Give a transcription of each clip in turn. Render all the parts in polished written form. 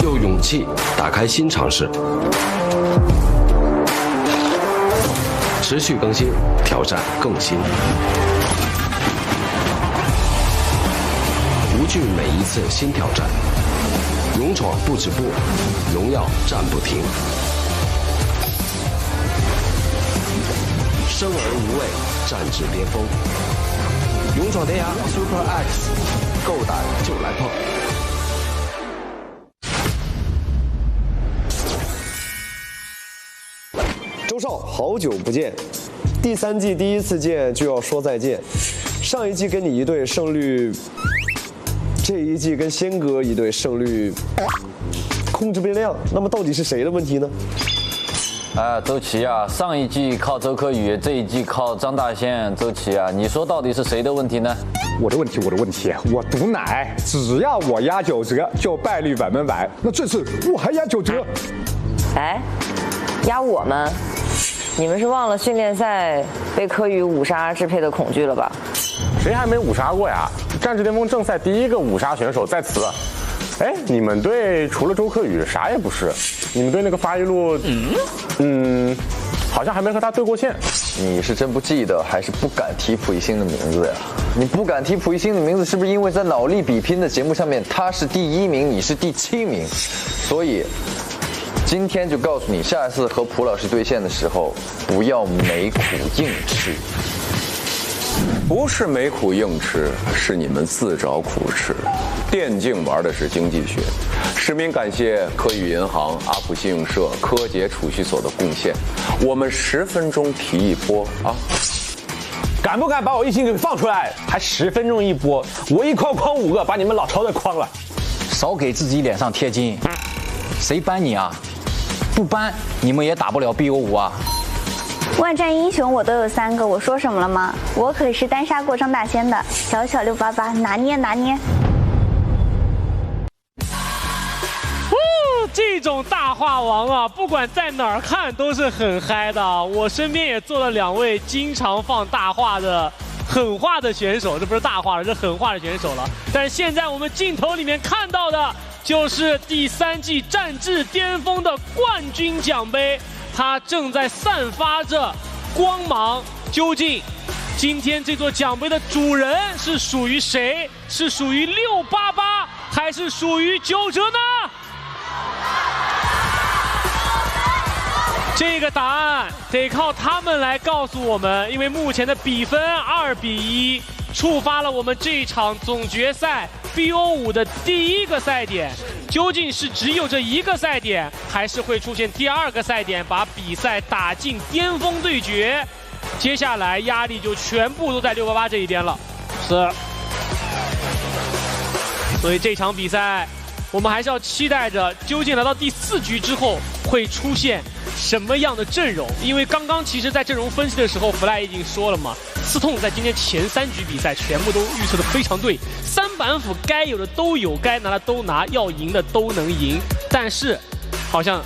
用勇气打开新尝试，持续更新，挑战更新，无惧每一次新挑战，勇闯不止步，荣耀战不停。生而无畏，战至巅峰。勇闯天涯 Super X， 够胆就来碰。周少，好久不见，第3季第一次见就要说再见。上一季跟你一队胜率，这一季跟仙哥一队胜率控制不了，那么到底是谁的问题呢？周琦啊，上一季靠周柯宇，这一季靠张大仙。周琦啊，你说到底是谁的问题呢？我的问题，我赌奶，只要我压9折，就败率100%。那这次我还压9折。哎，压我们？你们是忘了训练赛被柯宇5杀支配的恐惧了吧？谁还没5杀过呀？战至巅峰正赛第一个5杀选手在此。哎，你们队除了周柯宇啥也不是，你们队那个发一路，好像还没和他对过线。你是真不记得，还是不敢提溥仪星的名字呀？你不敢提溥仪星的名字，是不是因为在脑力比拼的节目上面他是第1名，你是第7名？所以今天就告诉你，下一次和蒲老师对线的时候，不要没苦硬吃。不是没苦硬吃，是你们自找苦吃。电竞玩的是经济学，实名感谢科宇银行、阿普信用社、柯洁储蓄所的贡献。我们10分钟提一波啊！敢不敢把我1星给放出来？还10分钟一波，我一框框5个，把你们老超的框了。少给自己脸上贴金，谁搬你啊？不搬你们也打不了 BO5啊！万战英雄我都有3个，我说什么了吗？我可是单杀过张大仙的，小小688，拿捏拿捏。这种大话王啊，不管在哪儿看都是很嗨的。我身边也坐了2位经常放大话的狠话的选手，这不是大话了，这是狠话的选手了。但是现在我们镜头里面看到的就是第3季战至巅峰的冠军奖杯，它正在散发着光芒。究竟今天这座奖杯的主人是属于谁？是属于688，还是属于9折呢？这个答案得靠他们来告诉我们，因为目前的比分2比1，触发了我们这场总决赛 BO5 的第1个赛点。究竟是只有这1个赛点，还是会出现第2个赛点，把比赛打进巅峰对决？接下来压力就全部都在688这一边了。是，所以这场比赛我们还是要期待着，究竟来到第4局之后会出现什么样的阵容？因为刚刚其实在阵容分析的时候 ，Fly 已经说了嘛，刺痛在今天前3局比赛全部都预测的非常对，3板斧该有的都有，该拿的都拿，要赢的都能赢。但是好像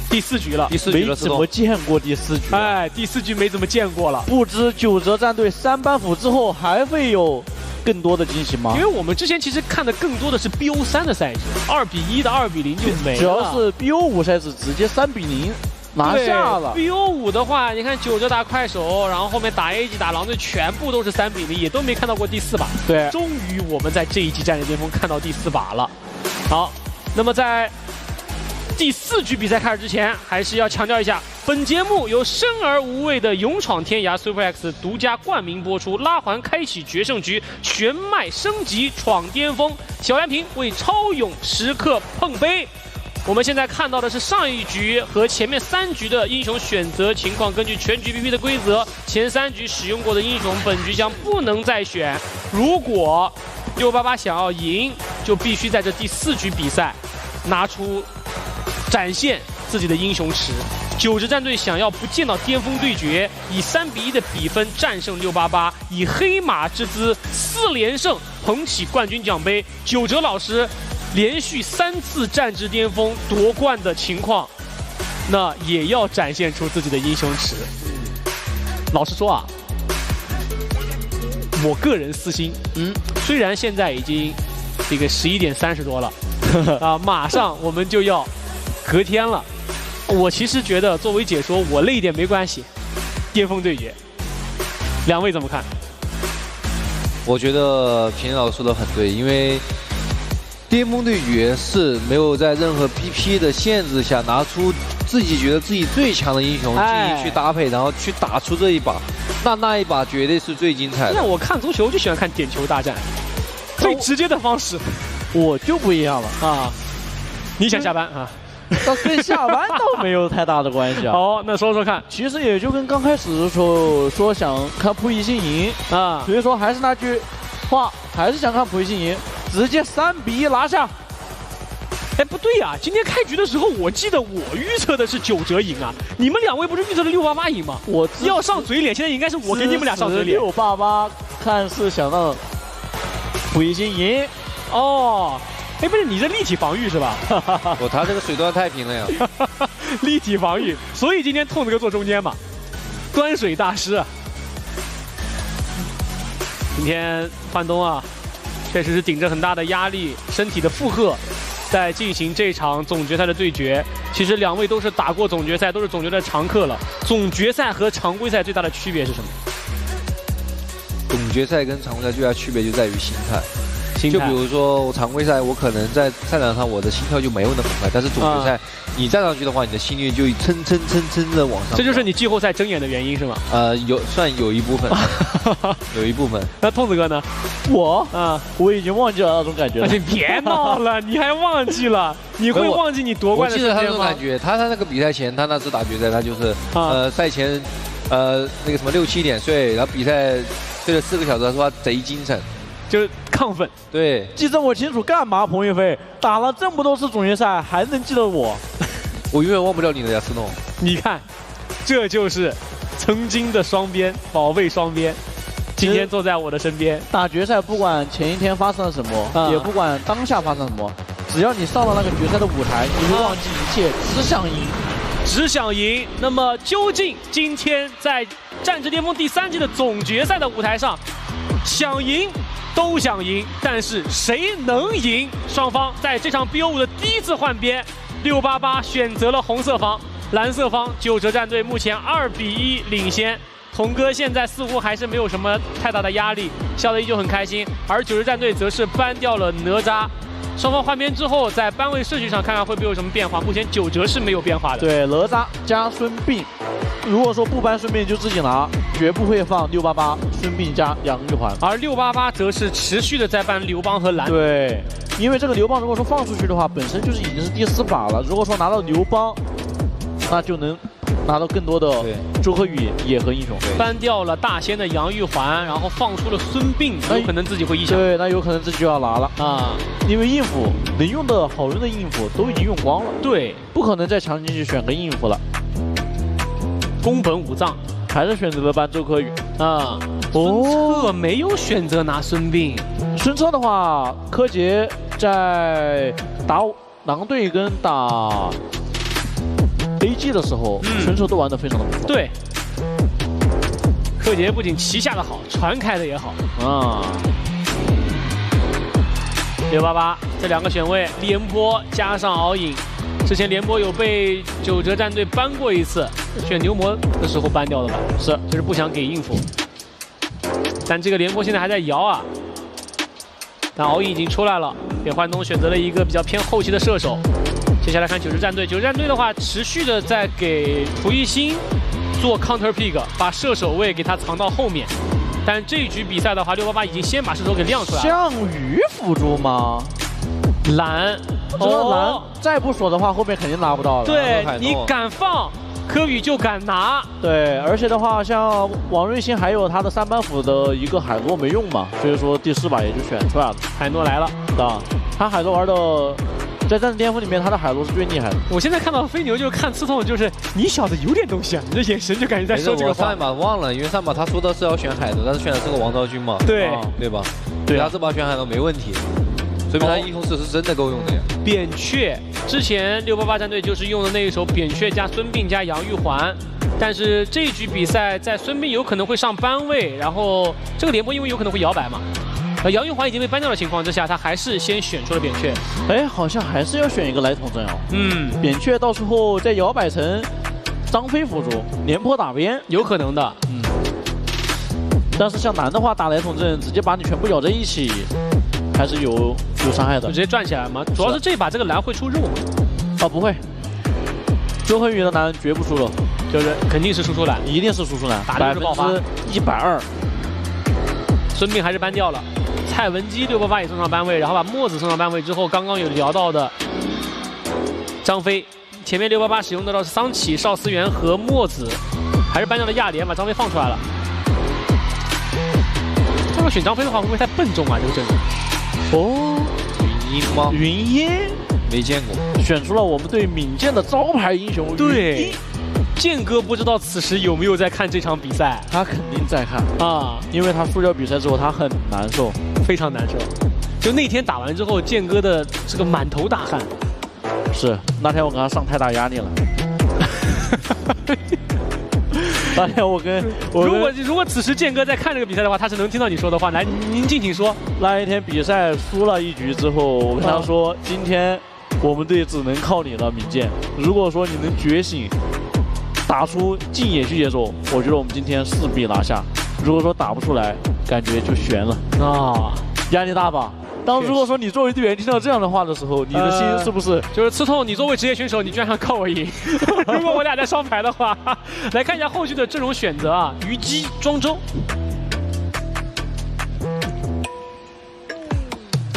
第4局了，没怎么见过第4局。哎，第4局没怎么见过了。不知9折战队3板斧之后还会有更多的惊喜吗？因为我们之前其实看的更多的是 BO3 的赛制，2比1的2比0就没了。主要是 BO5 赛制直接3比0拿下了。BO5 的话，你看9折打快手，然后后面打 AG 打狼队全部都是3比0，也都没看到过第4把。对，终于我们在这一季战略巅峰看到第4把了。好，那么在第4局比赛开始之前，还是要强调一下，本节目由生而无畏的勇闯天涯 Super X 独家冠名播出，拉环开启决胜局，玄迈升级闯巅峰，小蓝瓶为超勇时刻碰杯。我们现在看到的是上一局和前面3局的英雄选择情况，根据全局 PP 的规则，前3局使用过的英雄本局将不能再选。如果688想要赢，就必须在这第4局比赛拿出展现自己的英雄池。9折战队想要不见到巅峰对决，以3比1的比分战胜688，以黑马之姿4连胜捧起冠军奖杯。9折老师连续3次战至巅峰夺冠的情况，那也要展现出自己的英雄池。老实说啊，我个人私心，虽然现在已经这个11点30多了，啊，马上我们就要隔天了。我其实觉得作为解说，我累一点没关系。巅峰对决，两位怎么看？我觉得平老师说的很对，因为巅峰对决是没有在任何 PP 的限制下拿出自己觉得自己最强的英雄进行去搭配，然后去打出这一把，那一把绝对是最精彩的。那我看足球就喜欢看点球大战，最直接的方式。我就不一样了啊！你想下班啊？但跟下班倒没有太大的关系啊。好，那说说看，其实也就跟刚开始的时候说想看溥仪星赢啊，所以说还是那句话，还是想看溥仪星赢，直接3-1拿下。哎，不对呀、今天开局的时候，我记得我预测的是9折赢啊，你们两位不是预测的688赢吗？我要上嘴脸，现在应该是我给你们俩上嘴脸。688看是想让溥仪星赢哦。哎，不是你这立体防御是吧？他这个水段太平了呀，立体防御，所以今天痛子哥坐中间嘛，端水大师。今天范东啊，确实是顶着很大的压力，身体的负荷，在进行这场总决赛的对决。其实两位都是打过总决赛，都是总决赛常客了。总决赛和常规赛最大的区别是什么？总决赛跟常规赛最大的区别就在于心态。就比如说我常规赛，我可能在赛场上我的心跳就没有那么快，但是总决赛你站上去的话，你的心率就蹭的往上。这就是你季后赛睁眼的原因是吗？有一部分，有一部分。那痛子哥呢？我已经忘记了那种感觉了。你别闹了，你还忘记了？你会忘记你夺冠的瞬间吗？我记得他那种感觉，他那个比赛前，他那次打决赛，他就是赛前那个什么6-7点睡，然后比赛睡了4个小时，他说他贼精神。就是亢奋，对，记这么清楚干嘛？彭于飞打了这么多次总决赛，还能记得我？我永远忘不了你的雅斯诺。你看，这就是曾经的双边保卫双边，今天坐在我的身边。打决赛不管前一天发生了什么，也不管当下发生什么，只要你上了那个决赛的舞台，你会忘记一切，只想赢。只想赢。那么究竟今天在《战至巅峰》第3季的总决赛的舞台上，想赢都想赢，但是谁能赢？双方在这场 BO5的第一次换边，688选择了红色方，蓝色方9折战队目前2-1领先。童哥现在似乎还是没有什么太大的压力，笑得依旧很开心。而9折战队则是搬掉了哪吒。双方换边之后，在班位顺序上看看会不会有什么变化。目前9折是没有变化的。对，哪吒加孙膑，如果说不搬孙膑就自己拿，绝不会放688孙膑加杨玉环。而688则是持续的在搬刘邦和蓝。对，因为这个刘邦如果说放出去的话，本身就是已经是第4把了。如果说拿到刘邦，那就能拿到更多的周柯宇野和英雄。搬掉了大仙的杨玉环，然后放出了孙膑，有可能自己会一想。对，那有可能自己就要拿了啊，因为硬辅能用的好用的硬辅都已经用光了。对，不可能再强行去选个硬辅了。宫本武藏还是选择了搬周柯宇啊。孙策没有选择拿孙膑。孙策的话，柯洁在打狼队跟打 AG 的时候，孙策都玩得非常的不错。对，柯洁不仅旗下的好，传开的也好啊。688这2个选位，廉颇加上敖颖，之前廉颇有被9折战队搬过一次，选牛魔的时候搬掉了吧？是，就是不想给应付。但这个廉颇现在还在摇啊。但敖颖已经出来了，给幻东选择了一个比较偏后期的射手。接下来看9折战队，9折战队的话，持续的在给蒲熠星做 counter pick， 把射手位给他藏到后面。但这一局比赛的话，688已经先把射手给亮出来了。项羽辅助吗？蓝，这个蓝再不锁的话，后面肯定拿不到了。对，你敢放，柯宇就敢拿。对，而且的话，像王瑞鑫还有他的3班斧的一个海诺没用嘛，所以说第4把也就选出来了。海诺来了，啊，他海诺玩的。在战士巅峰里面，他的海螺是最厉害的。我现在看到飞牛就看刺痛，就是你小子有点东西啊！你的眼神就感觉在说这个话。我上一把忘了，因为上把他说的是要选海螺，但是选的是个王昭君嘛。对，对吧？对，他这把选海螺没问题，说明他英雄石是真的够用的呀。扁鹊之前688战队就是用的那一手扁鹊加孙膑加杨玉环，但是这一局比赛在孙膑有可能会上班位，然后这个廉颇因为有可能会摇摆嘛。杨玉环已经被搬掉的情况之下，他还是先选出了扁鹊。哎，好像还是要选一个来统阵哦。扁鹊到时候在摇摆城，张飞辅助，廉颇打边，有可能的。但是像蓝的话，打来统阵，直接把你全部咬在一起，还是有伤害的。就直接转起来吗？主要是这把这个蓝会出肉吗？啊，不会。周黑羽的蓝绝不输肉，就是肯定是输出蓝，一定是输出蓝，打的就是爆发120%。孙膑还是搬掉了，蔡文姬688也送上班位，然后把墨子送上班位之后，刚刚有聊到的张飞，前面688使用的是桑启、邵思源和墨子，还是搬掉了亚连，把张飞放出来了。这个选张飞的话，会不会太笨重啊？这个阵容？哦，云鹰吗？云鹰没见过，选出了我们队闵健的招牌英雄。对，健哥不知道此时有没有在看这场比赛？他肯定在看啊，因为他输掉比赛之后，他很难受，非常难受。就那天打完之后，健哥的这个满头大汗。是，那天我给他上太大压力了。那天如果此时健哥在看这个比赛的话，他是能听到你说的话。来，您尽情说。那一天比赛输了1局之后，我跟他说，今天我们队只能靠你了，闵健。如果说你能觉醒，打出竞野区节奏，我觉得我们今天势必拿下。如果说打不出来，感觉就悬了啊，压力大吧？如果说你作为队员听到这样的话的时候，你的心是不是就是刺痛？你作为职业选手，你居然想靠我赢？如果我俩在双排的话，来看一下后续的阵容选择啊，虞姬、庄周。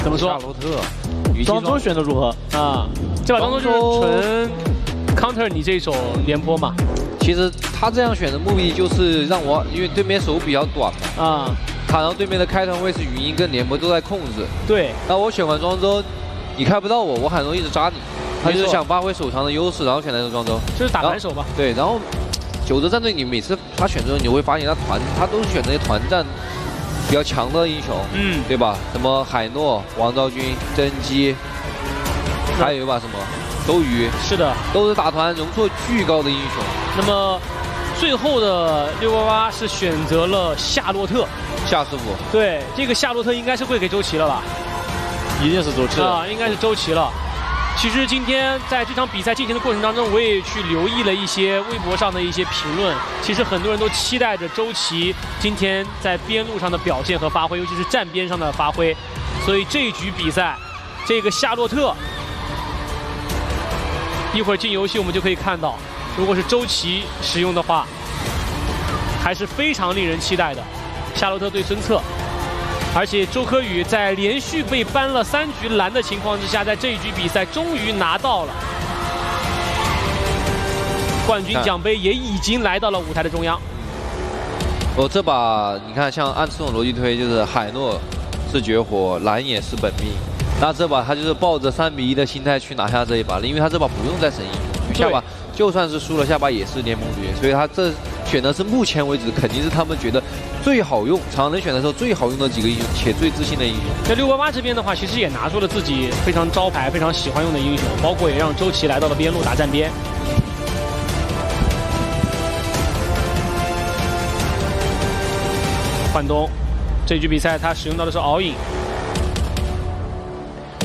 怎么说？夏洛特，庄周选的如何啊？这把庄周就是纯 counter 你这手廉颇嘛。其实他这样选的目的就是让我，因为对面手比较短嘛啊。然后对面的开团位是云鹰跟廉颇都在控制，对。那我选完庄周，你开不到我，我很容易一直扎你。他就是想发挥手长的优势，然后选择庄周，就是打反手吧。对，然后九泽战队你每次他选择你会发现他都是选那些团战比较强的英雄，对吧？什么海诺、王昭君、甄姬，还有一把什么周瑜，是的，都是打团容错巨高的英雄。那么最后的688是选择了夏洛特。夏师傅，对，这个夏洛特应该是会给周琦了吧？一定是周琦啊，应该是周琦了。其实今天在这场比赛进行的过程当中，我也去留意了一些微博上的一些评论。其实很多人都期待着周琦今天在边路上的表现和发挥，尤其是站边上的发挥。所以这一局比赛，这个夏洛特，一会儿进游戏我们就可以看到，如果是周琦使用的话，还是非常令人期待的。夏洛特对孙策，而且周柯宇在连续被搬了3局蓝的情况之下，在这一局比赛终于拿到了冠军奖杯，也已经来到了舞台的中央。这把你看，像按这种逻辑推，就是海诺是绝活，蓝也是本命。那这把他就是抱着3比1的心态去拿下这一把了，因为他这把不用再神英雄，下把就算是输了，下把也是联盟队，所以他这选的是目前为止肯定是他们觉得最好用，常人选的时候最好用的几个英雄，且最自信的英雄。在688这边的话，其实也拿出了自己非常招牌、非常喜欢用的英雄，包括也让周琦来到了边路打站边。焕东这局比赛他使用到的是敖影，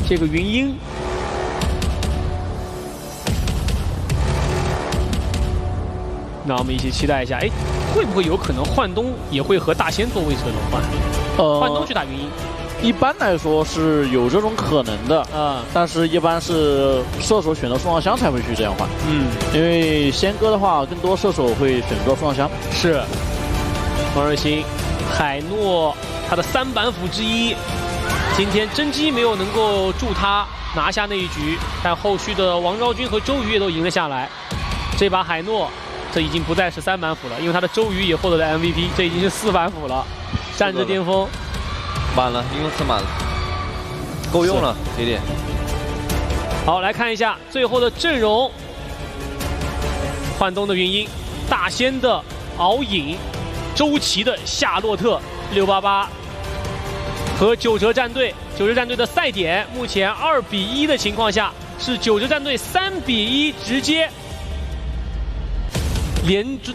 这个云鹰。那我们一起期待一下，哎，会不会有可能焕东也会和大仙做位置的轮换？焕东去打云鹰，一般来说是有这种可能的但是一般是射手选择宋尚香才会去这样换。因为仙哥的话，更多射手会选择宋尚香。是，王瑞星、海诺他的3板斧之一，今天甄姬没有能够助他拿下那一局，但后续的王昭君和周瑜也都赢了下来。这把海诺。这已经不再是3板斧了，因为他的周瑜也获得了 MVP， 这已经是4板斧了，战至巅峰。满了，一共4满了，够用了，铁点。好，来看一下最后的阵容：焕东的云鹰，大仙的敖影，周琦的夏洛特，688和九哲战队。九哲战队的赛点目前2比1的情况下，是九哲战队3比1直接。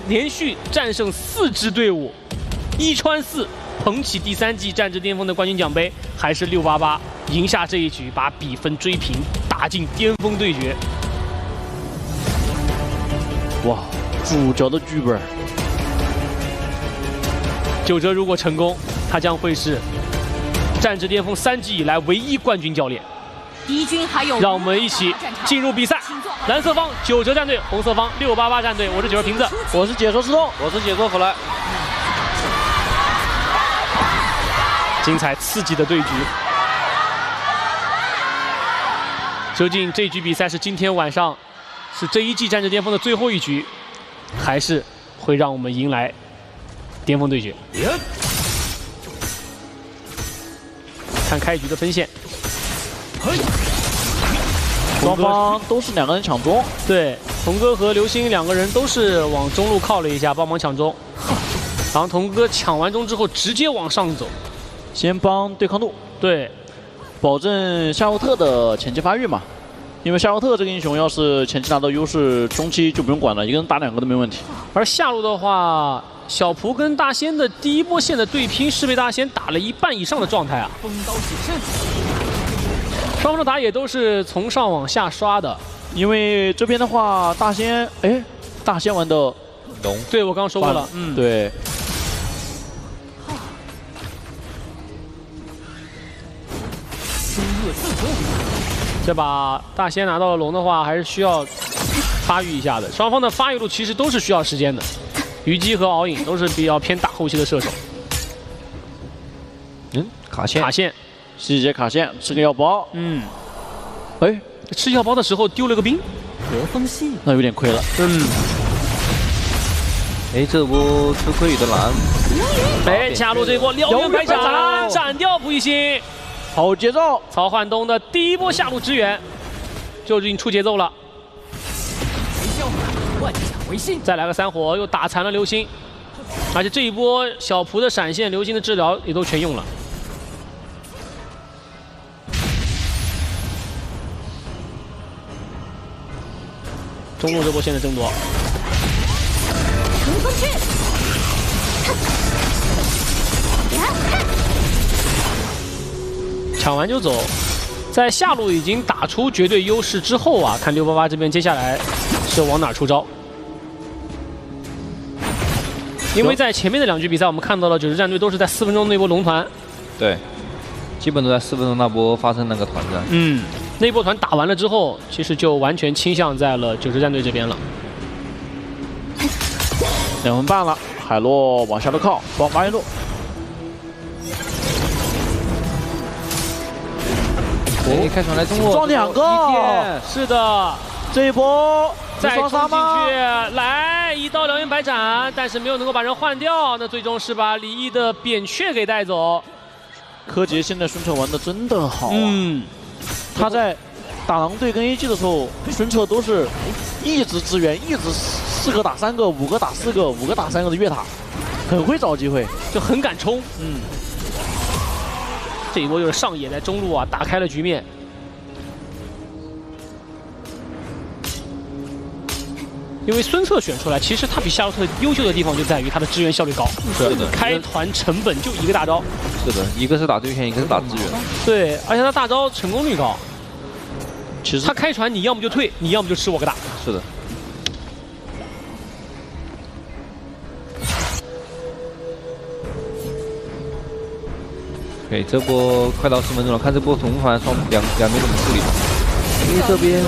连续战胜4支队伍，一穿4，捧起第3季战至巅峰的冠军奖杯，还是688赢下这一局，把比分追平，打进巅峰对决。哇，主角的剧本。九哲如果成功，他将会是战至巅峰3季以来唯一冠军教练。敌军还有，让我们一起进入比赛。蓝色方九哲战队，红色方688战队。我是九哲瓶子，我是解说石头，我是解说弗莱。精彩刺激的对局，究竟这局比赛是今天晚上是这一季战至巅峰的最后一局，还是会让我们迎来巅峰对决？看开局的分线。双方都是2个人抢中，对，童哥和刘星2个人都是往中路靠了一下，帮忙抢中。然后童哥抢完中之后直接往上走，先帮对抗度，对，保证夏洛特的前期发育嘛。因为夏洛特这个英雄要是前期拿到优势，中期就不用管了，一个人打2个都没问题。而下路的话，小蒲跟大仙的第一波线的对拼是被大仙打了1半以上的状态啊。风刀写身。双方的打野都是从上往下刷的，因为这边的话，大仙玩的龙，对我刚刚说过了，对。这把大仙拿到了龙的话，还是需要发育一下的。双方的发育路其实都是需要时间的，虞姬和敖影都是比较偏打后期的射手。卡线，卡线。细节卡线，吃个药包。吃药包的时候丢了个兵，和风系，那有点亏了。这波出科宇的蓝，下路这一波燎原白斩，斩掉蒲熠星，好节奏。曹焕东的第一波下路支援就已经出节奏了。万甲为心，再来个3火，又打残了流星，而且这一波小蒲的闪现、流星的治疗也都全用了。中路这波线的争夺，冲锋去！抢完就走。在下路已经打出绝对优势之后啊，看688这边接下来是往哪出招。因为在前面的2局比赛，我们看到了九哲战队都是在4分钟那波龙团，对，基本都在4分钟那波发生那个团战。那波团打完了之后，其实就完全倾向在了九哲战队这边了。2分半了，海洛往下路靠，帮发育路。开船来中路，撞2个，是的，这一波再冲进去，来一刀燎原白斩，但是没有能够把人换掉，那最终是把李毅的扁鹊给带走。柯洁现在孙策玩的真的好啊，他在打狼队跟 AG 的时候，孙策都是一直支援，一直4个打3个，5个打4个，5个打3个的越塔，很会找机会，就很敢冲。这一波就是上野在中路啊打开了局面。因为孙策选出来，其实他比夏洛特优秀的地方就在于他的支援效率高，是的，开团成本就1个大招，是的，一个是打对线，一个是打支援，对，而且他大招成功率高。其实他开船，你要么就退，你要么就吃我个大。是的。这波快到10分钟了，看这波同团两边怎么处理。这边，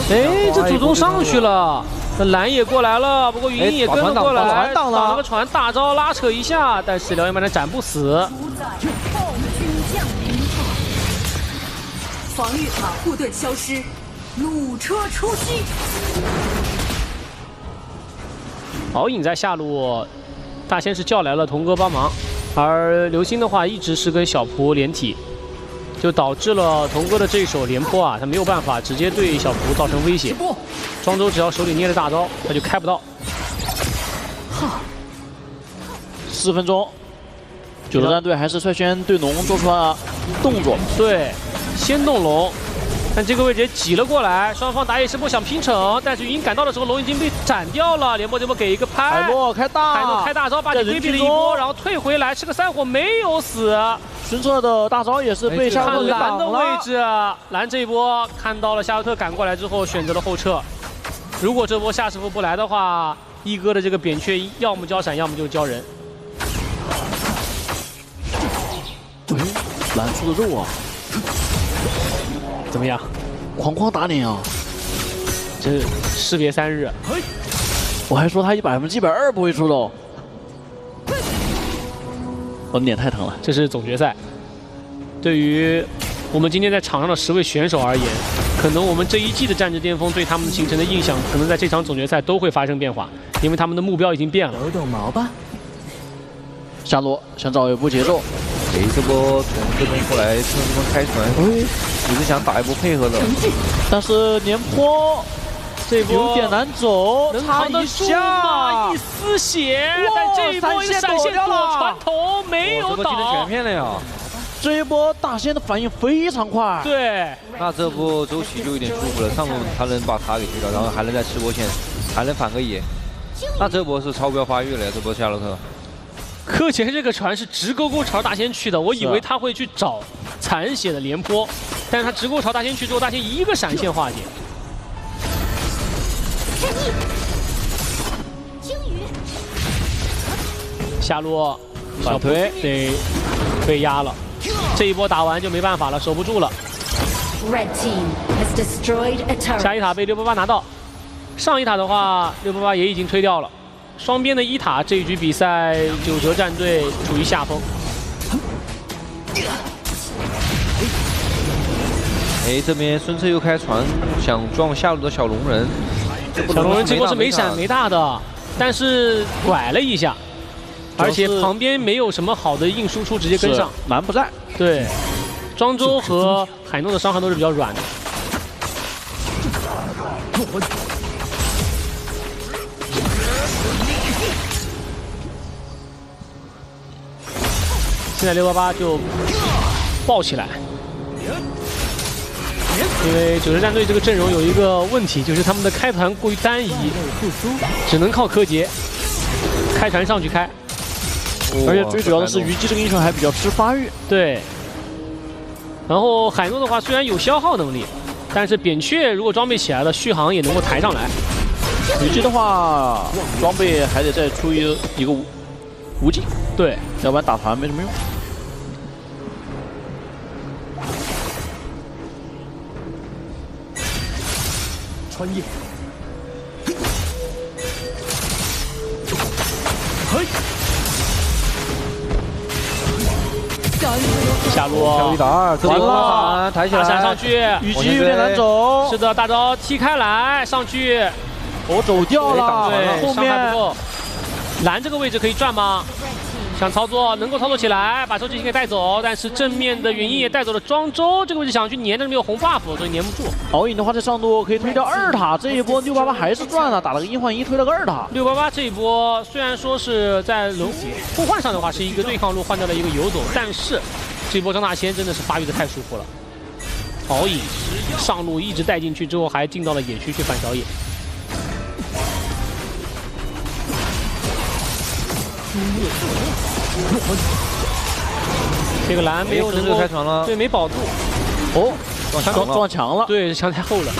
这主动上去了，那蓝也过来了，不过云也跟了过来，挡了个船，大招拉扯一下，但是燎原白斩斩不死。防御塔护盾消失，弩车出击。敖影在下路，大仙是叫来了童哥帮忙。而流星的话一直是跟小蒲连体，就导致了童哥的这一手连坡啊，他没有办法直接对小蒲造成威胁。庄周只要手里捏着大招，他就开不到。4分钟，九哲战队还是率先对龙做出了动作。对，先动龙，但这个位置也挤了过来，双方打野是波想拼城，但是云赶到的时候，龙已经被斩掉了。廉颇这波给一个拍，海诺开大，海诺开大招把你规避了一波，然后退回来吃个3火没有死。孙策的大招也是被夏洛特给挡了。蓝的位置，蓝这一波看到了夏洛特赶过来之后选择了后撤。如果这波夏师傅不来的话，一哥的这个扁鹊要么交闪，要么就是交人。蓝出的肉啊！怎么样？哐哐打脸啊！这士别3日，我还说他100%不会出肉。我的脸太疼了。这是总决赛，对于我们今天在场上的10位选手而言，可能我们这一季的战至巅峰对他们形成的印象，可能在这场总决赛都会发生变化，因为他们的目标已经变了。抖抖毛吧。夏洛想找一波节奏。这波从这边过来，从这边开船，也是想打一波配合的。但是廉颇这波有点难走，能扛得住吗？一丝血，但这一波一个闪现躲传头没有倒，这波技能全骗了呀！这一波大仙的反应非常快。对，那这波周琦就有点舒服了，上路他能把他给推掉，然后还能在吃波线，还能反个野，那这波是超标发育了呀！这波夏洛特。柯前这个船是直勾勾朝大仙去的，我以为他会去找残血的廉颇，但是他直勾朝大仙去之后，大仙一个闪现化解。下路小推得被压了，这一波打完就没办法了，守不住了。下一塔被688拿到，上一塔的话688也已经推掉了。双边的1塔这一局比赛九哲战队处于下风。这边孙策又开船想撞下路的小龙人，小龙人这波是没闪没大的，但是拐了一下，而且旁边没有什么好的硬输出，直接跟上。蓝不在。对，庄周和海诺的伤害都是比较软的。现在688就爆起来，因为九哲战队这个阵容有一个问题，就是他们的开团过于单一，只能靠柯洁开船上去开，而且最主要的是虞姬这个英雄还比较吃发育。对。然后海诺的话虽然有消耗能力，但是扁鹊如果装备起来了，续航也能够抬上来。虞姬的话，装备还得再出一个无尽，对，要不然打团没什么用。穿越，下路1打2，完了，抬起来，闪上去，虞姬有点难走。是的，大招踢开来，上去，我走掉了，对，后伤害不面够。蓝这个位置可以转吗？想操作，能够操作起来，把周琦给带走，但是正面的云鹰也带走了庄周，这个位置想去粘，但是没有红 buff， 所以粘不住。敖影的话在上路可以推掉2塔，这一波688还是赚了，打了个1换1，推了个2塔。688这一波虽然说是在互换上的话是一个对抗路换掉了一个游走，但是这波张大仙真的是发育的太舒服了。敖影上路一直带进去之后，还进到了野区去反小野。这个蓝没有能够开船了，对，没保住。哦，撞墙了，对，墙太厚了。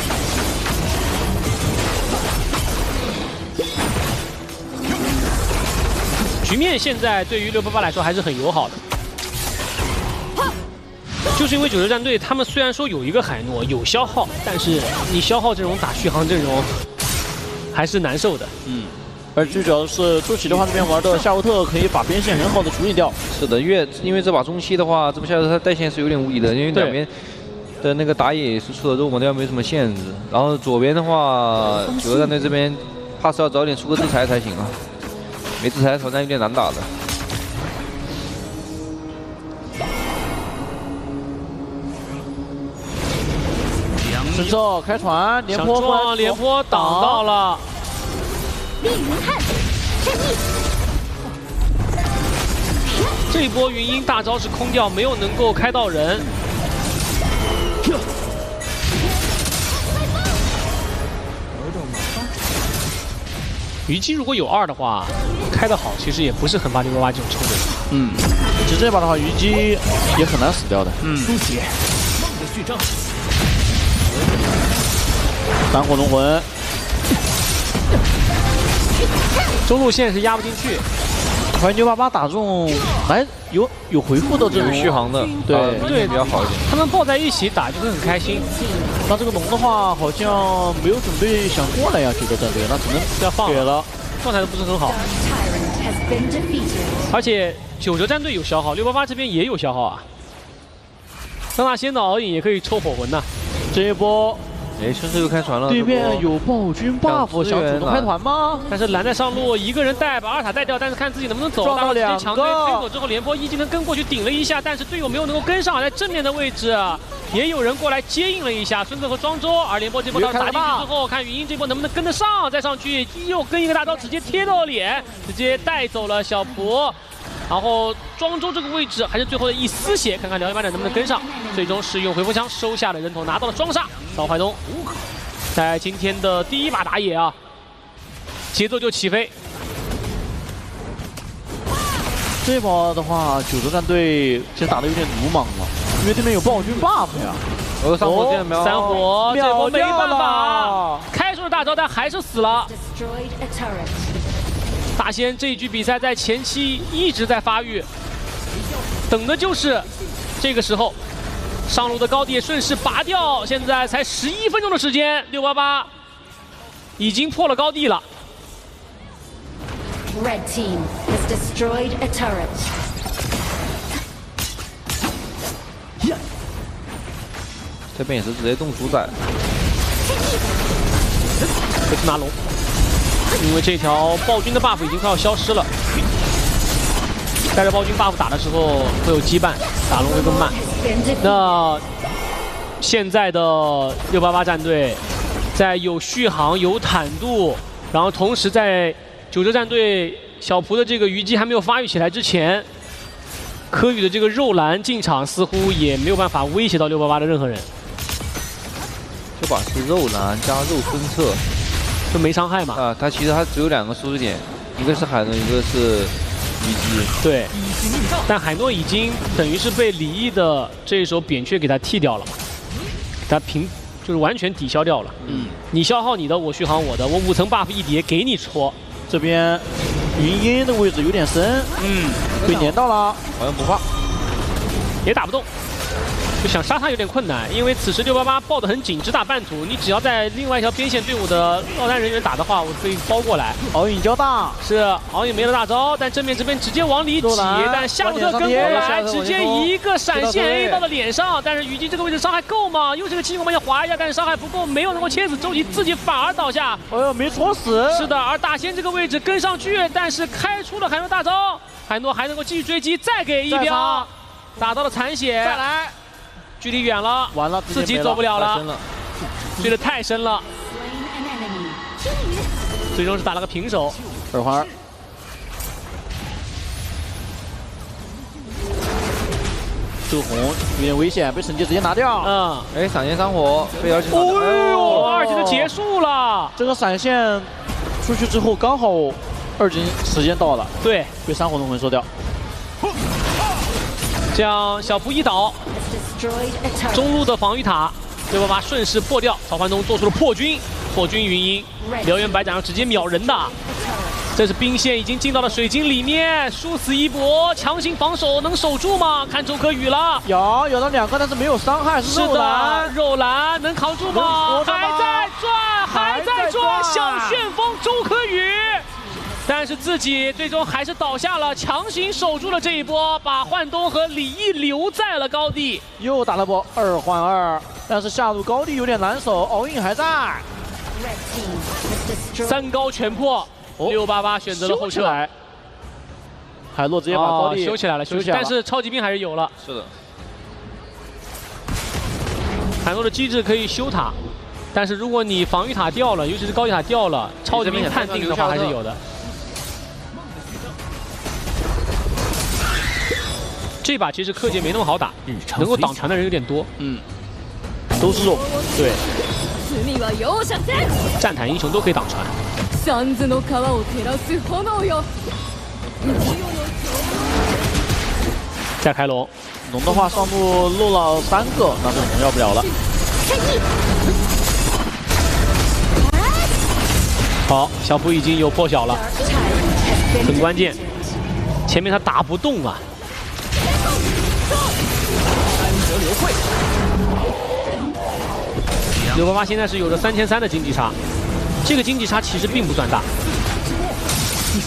局面现在对于688来说还是很友好的，就是因为九哲战队他们虽然说有一个海诺有消耗，但是你消耗阵容打续航阵容还是难受的。而最主要的是周琦的话，这边玩的夏洛特可以把边线很好的处理掉。是的，因为这把中期的话，这波夏洛特他带线是有点无理的，因为两边的那个打野是出的肉嘛，对吧？没什么限制。然后左边的话，九哲战队这边怕是要早点出个制裁才行啊，没制裁挑战有点难打的。孙策开船，廉颇撞，廉颇挡到了。烈云汉，战役。这一波云鹰大招是空掉，没有能够开到人。虞姬如果有2的话，开得好，其实也不是很怕688这种抽的。其实这把的话，虞姬也很难死掉的。书写梦的序章。闪火龙魂，中路线是压不进去。怀988打这种来有回复的这种续航的，对比较好一点。他们抱在一起打就会很开心。那这个龙的话，好像没有准备想过来呀，九州战队，那只能要放给了，状态都不是很好。而且九州战队有消耗，688这边也有消耗啊。张大仙的敖影也可以抽火魂呐。这一波，顺势又开船了。对面有暴君 buff， 想主动开团吗？但是蓝在上路，一个人带把2塔带掉，但是看自己能不能走。撞到2个，强推推走之后，廉颇一技能跟过去顶了一下，但是队友没有能够跟上，在正面的位置也有人过来接应了一下孙策和庄周，而廉颇这波刀打进去之后，看云鹰这波能不能跟得上，再上去又跟一个大招直接贴到脸，直接带走了小蒲。然后庄周这个位置还是最后的一丝血，看看燎原马展能不能跟上。最终是用回风枪收下了人头，拿到了双杀。赵怀东在今天的第1把打野啊，节奏就起飞。这一把的话，九州战队其实打得有点鲁莽了，因为对面有暴君 buff 呀。3火箭秒，3火，这波没办法，了开出了大招，但还是死了。大仙这一局比赛在前期一直在发育，等的就是这个时候，上路的高地顺势拔掉。现在才11分钟的时间，688已经破了高地了。Red team has destroyed a turret. 这边也是直接动主宰，回去拿龙。因为这条暴君的 buff 已经快要消失了，带着暴君 buff 打的时候会有羁绊，打龙会更慢。那现在的688战队在有续航、有坦度，然后同时在九州战队小蒲的这个虞姬还没有发育起来之前，柯宇的这个肉蓝进场似乎也没有办法威胁到688的任何人。这把是肉蓝加肉孙策。就没伤害嘛？他其实只有2个输出点，一个是海诺，一个是虞姬。对，但海诺已经等于是被李毅的这一手扁鹊给他替掉了嘛，他就是完全抵消掉了。你消耗你的，我续航我的，我5层 buff 一叠给你戳。这边云烟的位置有点深，被连到了，好像不怕，也打不动。就想杀他有点困难，因为此时688抱得很紧，直打半途。你只要在另外一条边线队伍的落单人员打的话，我可以包过来。敖影交大是敖影没了大招，但正面这边直接往里挤，但夏洛特跟过来，直接一个闪现 A 到了脸上。但是虞姬这个位置伤害够吗？又是个轻功往下滑一下，但是伤害不够，没有能够切死周琦，自己反而倒下。哎呦，没戳死。是的，而大仙这个位置跟上去，但是开出了海诺大招，海诺还能够继续追击，再给一镖，打到了残血，再来。距离远了，完了，自己走不了了，追得太深了，最终是打了个平手。2环2，这个红有点危险，被沈杰直接拿掉。闪现3火被2级。哦呦，2级就结束了。这个闪现出去之后，刚好2级时间到了，对，被3火龙魂收掉。这样小蒲一倒。中路的防御塔，688顺势破掉，曹桓东做出了破军云鹰，燎原白斩上直接秒人的。这是兵线已经进到了水晶里面，殊死一搏，强行防守能守住吗？看周柯宇了，有到2个，但是没有伤害，是肉蓝，肉蓝能扛住吗？还在转，小旋风周柯宇。但是自己最终还是倒下了，强行守住了这一波，把幻东和李毅留在了高地。又打了波2换2，但是下路高地有点难守，敖影还在。3高全破，688选择了后撤。海洛直接把高地修起来了，但是超级兵还是有了。是的。海洛的机制可以修塔，但是如果你防御塔掉了，尤其是高级塔掉了，超级兵判定的话还是有的。这把其实柯洁没那么好打，能够挡船的人有点多。都是肉。对。战坦英雄都可以挡船。三途の川を照らす炎よ。再开龙，龙的话上路漏了3个，那这龙要不了了。好，小普已经有破晓了，很关键。前面他打不动啊。688现在是有着3300的经济差，这个经济差其实并不算大。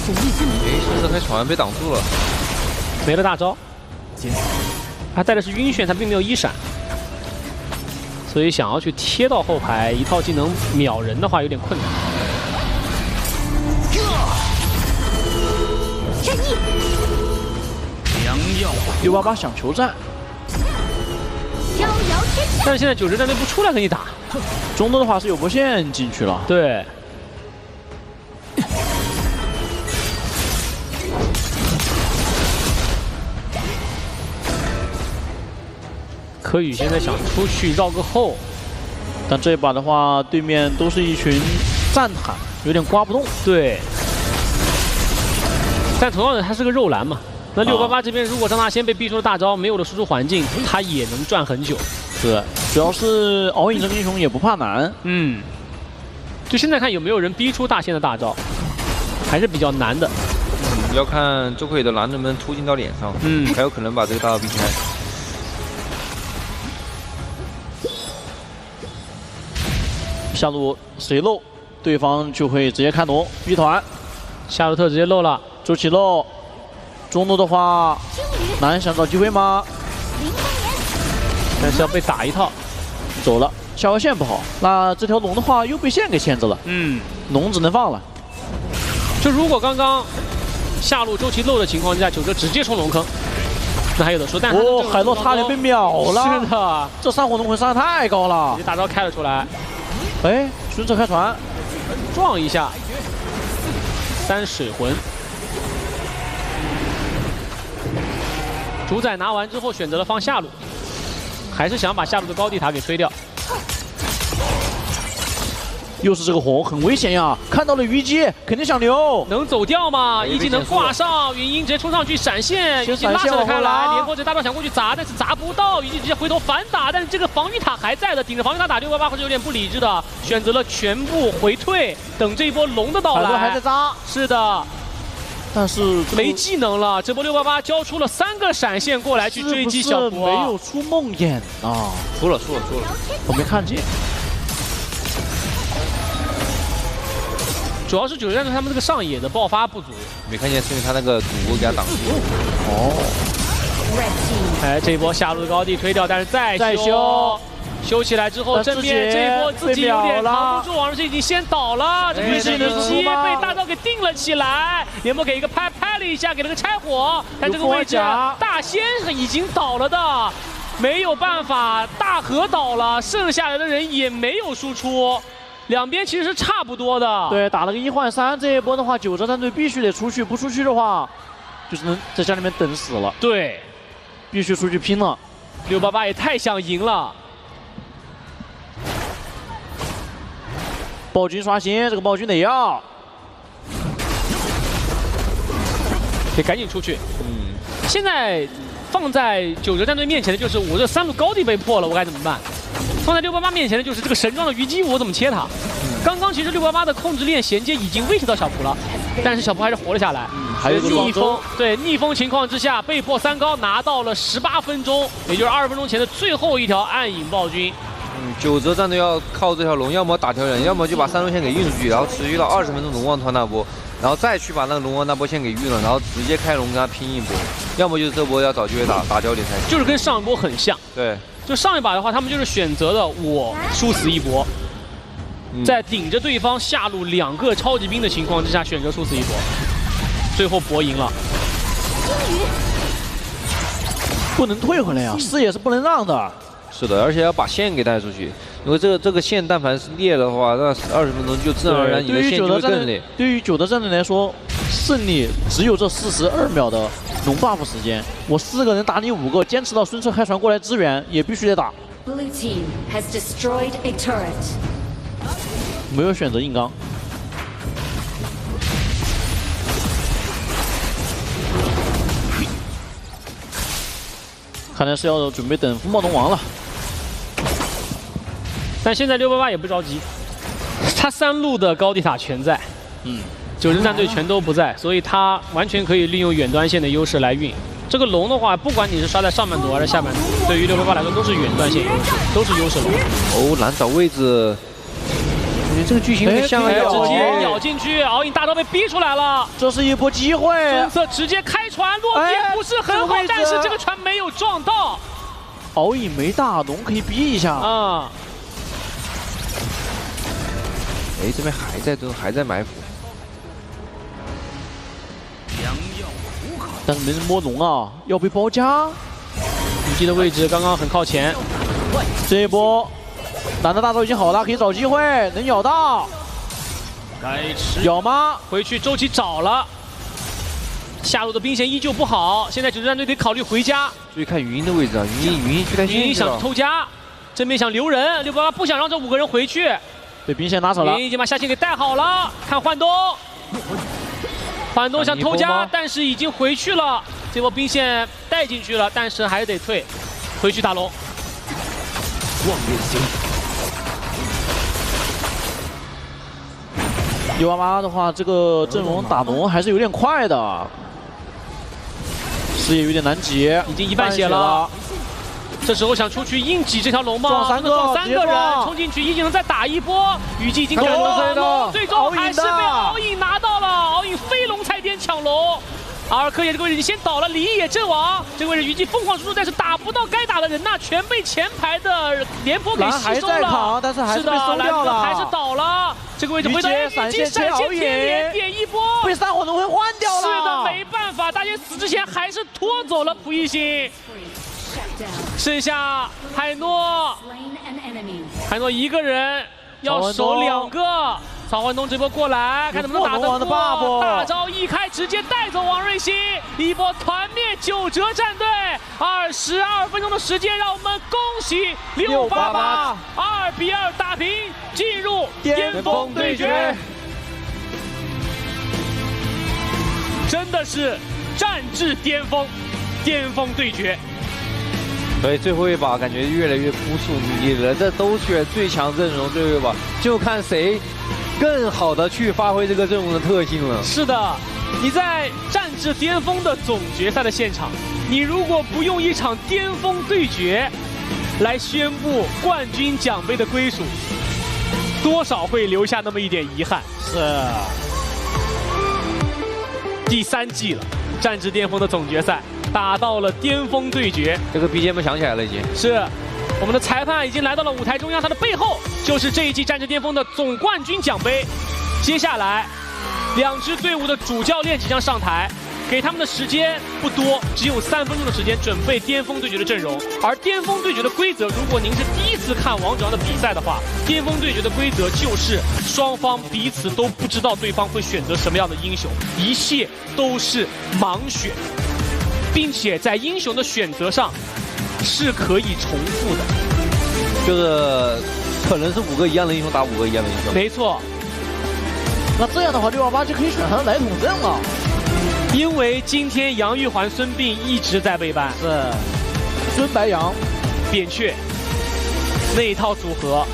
顺势开船被挡住了，没了大招。他带的是晕眩，他并没有一闪，所以想要去贴到后排一套技能秒人的话有点困难。688想求战，但是现在90战队不出来跟你打，中路的话是有波线进去了。对。柯宇现在想出去绕个后，但这一把的话，对面都是一群战坦，有点刮不动。对。但同样的，他是个肉蓝嘛。那688这边如果张大仙被逼出了大招，没有了输出环境，他也能赚很久。对，主要是敖影这个英雄也不怕难。嗯。就现在看有没有人逼出大仙的大招，还是比较难的。要看周奎的蓝能不能突进到脸上，还有可能把这个大招避开。下路谁漏，对方就会直接开龙鱼团。夏洛特直接漏了，周琦漏。中路的话，南想找机会吗？但是要被打一套，走了。下划线不好，那这条龙的话又被线给牵着了。龙只能放了。就如果刚刚下路周琦漏的情况之下，9哥直接冲龙坑，那还有的说。但是海洛差点被秒了。是的，这3火龙魂伤害太高了。直接大招开了出来。哎，顺车开船，撞一下，3水魂。主宰拿完之后选择了放下路，还是想把下路的高地塔给推掉。又是这个红，很危险呀！看到了虞姬，肯定想留，能走掉吗？一技能挂上，云鹰直接冲上去闪现，虞姬拉扯了开来，连波这大招想过去砸，但是砸不到，虞姬直接回头反打，但是这个防御塔还在的，顶着防御塔打688会是有点不理智的，选择了全部回退，等这一波龙的到来。还在扎，是的。但是没技能了，这波688交出了3个闪现过来去追击小博，没有出梦魇啊！出了，我没看见。主要是90战队他们这个上野的爆发不足，没看见是因为他那个毒给他挡住了。哎，这一波下路的高地推掉，但是再修起来之后，正面这一波自己有点扛不住，王世已经先倒了，这虞姬被大招给定了起来，连波给一个拍了一下，给了个拆火，但这个位置大仙已经倒了的，没有办法，大河倒了，剩下来的人也没有输出，两边其实是差不多的。对，打了个1换3，这一波的话，90战队必须得出去，不出去的话，就是能在家里面等死了。对，必须出去拼了。688也太想赢了。暴君刷新，这个暴君得要，得赶紧出去。现在放在90战队面前的就是我这3路高地被破了，我该怎么办？放在688面前的就是这个神装的虞姬，我怎么切他？刚刚其实688的控制链衔接已经威胁到小蒲了，但是小蒲还是活了下来。还有逆风，对逆风情况之下被迫3高拿到了18分钟，也就是20分钟前的最后一条暗影暴君。90战队要靠这条龙，要么打条人，要么就把3路线给运出去，然后持续到20分钟龙王团那波，然后再去把那个龙王那波线给运了，然后直接开龙跟他拼一波，要么就是这波要找机会打焦点才行。就是跟上一波很像。对，就上一把的话，他们就是选择了我殊死一搏，在顶着对方下路2个超级兵的情况之下，选择殊死一搏，最后搏赢了。不能退回来呀，视野是不能让的。是的，而且要把线给带出去。如果这个线但凡是裂的话，那20分钟就自然而然你的线就会更裂。对于90战队来说，胜利只有这42秒的龙 buff 时间。我4个人打你5个，坚持到孙策开船过来支援，也必须得打。Blue team has destroyed a turret. 没有选择硬刚。看来是要准备等风暴龙王了。但现在688也不着急，他3路的高地塔全在，90战队全都不在，所以他完全可以利用远端线的优势来运。这个龙的话，不管你是刷在上半图还是下半图，对于688来说都是远端线优势，都是优势龙。哦，难找位置。这个剧情很像直接咬进去，敖影大招被逼出来了，这是一波机会。孙策直接开船，落点不是很好，但是这个船没有撞到。敖影没大龙可以逼一下啊。哎，这边还在埋伏。但是没人摸龙啊，要被包夹。虞姬的位置刚刚很靠前，这一波。蓝的大招已经好了，可以找机会，能咬到。咬吗？回去周琦找了。下路的兵线依旧不好，现在90战队得考虑回家。注意看语音的位置啊，语音去带语音想偷家，正面想留人，688不想让这5个人回去。对，兵线拿手了。语音已经把下线给带好了，看幻东。幻东想偷家，但是已经回去了。这波兵线带进去了，但是还得退，回去打龙。望远星。 688的话，这个阵容打龙还是有点快的，视野有点难挤，已经1半血了。这时候想出去硬挤这条龙吗？撞3个人冲进去，一技能再打一波，虞姬已经赶到了，最终还是被敖影拿到了。敖影飞龙踩点抢龙，而柯野这个位置已经先倒了，李毅也阵亡。这个位置虞姬疯狂输出，但是打不到该打的人呐，全被前排的廉颇给吸收了。但是还是被收掉了，还是倒了。 这个位置回头闪现天连点一波，被3火龙会换掉了。是的，没办法，大仙死之前还是拖走了蒲熠星。剩下海诺，海诺一个人要守2个。曹焕东这波过来，看能不能打得过。大招一开，直接带走王瑞星，一波团灭9折战队。22分钟的时间，让我们恭喜688 2比2打平，进入巅峰对决。真的是战至巅峰，巅峰对决。所以最后一把感觉越来越扑朔迷离了，这都选最强阵容，最后一把就看谁更好的去发挥这个阵容的特性了。是的，你在战至巅峰的总决赛的现场，你如果不用一场巅峰对决来宣布冠军奖杯的归属，多少会留下那么一点遗憾。是。第3季了，战至巅峰的总决赛。 打到了巅峰对决，这个 BGM 响起来了，已经是我们的裁判已经来到了舞台中央，他的背后就是这一季战至巅峰的总冠军奖杯。接下来，2支队伍的主教练即将上台，给他们的时间不多，只有3分钟的时间准备巅峰对决的阵容。而巅峰对决的规则，如果您是第一次看王者荣耀的比赛的话，巅峰对决的规则就是双方彼此都不知道对方会选择什么样的英雄，一切都是盲选。 并且在英雄的选择上是可以重复的，就是可能是5个一样的英雄打5个一样的英雄。没错。那这样的话，688就可以选他的来统阵了。因为今天杨玉环、孙膑一直在备班，是孙白杨、扁鹊那一套组合。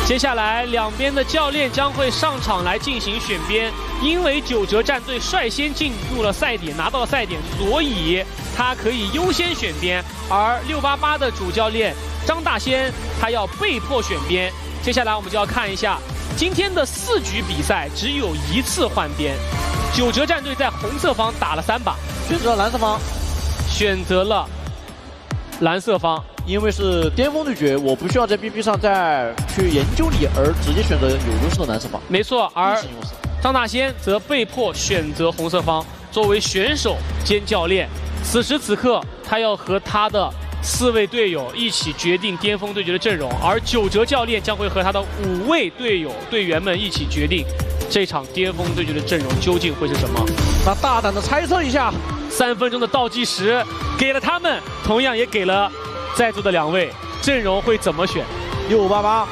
接下来，两边的教练将会上场来进行选边。因为9折战队率先进入了赛点，拿到了赛点，所以他可以优先选边。而688的主教练张大仙，他要被迫选边。接下来我们就要看一下今天的4局比赛，只有1次换边。9折战队在红色方打了3把，选择了蓝色方，选择了蓝色方。 因为是巅峰对决，我不需要在 BP 上再去研究你，而直接选择有优势的蓝色方。没错，而张大仙则被迫选择红色方，作为选手兼教练。此时此刻，他要和他的4位队友一起决定巅峰对决的阵容，而9折教练将会和他的5位队员们一起决定这场巅峰对决的阵容究竟会是什么。那大胆的猜测一下，3分钟的倒计时给了他们，同样也给了。 在座的2位阵容会怎么选？ 688，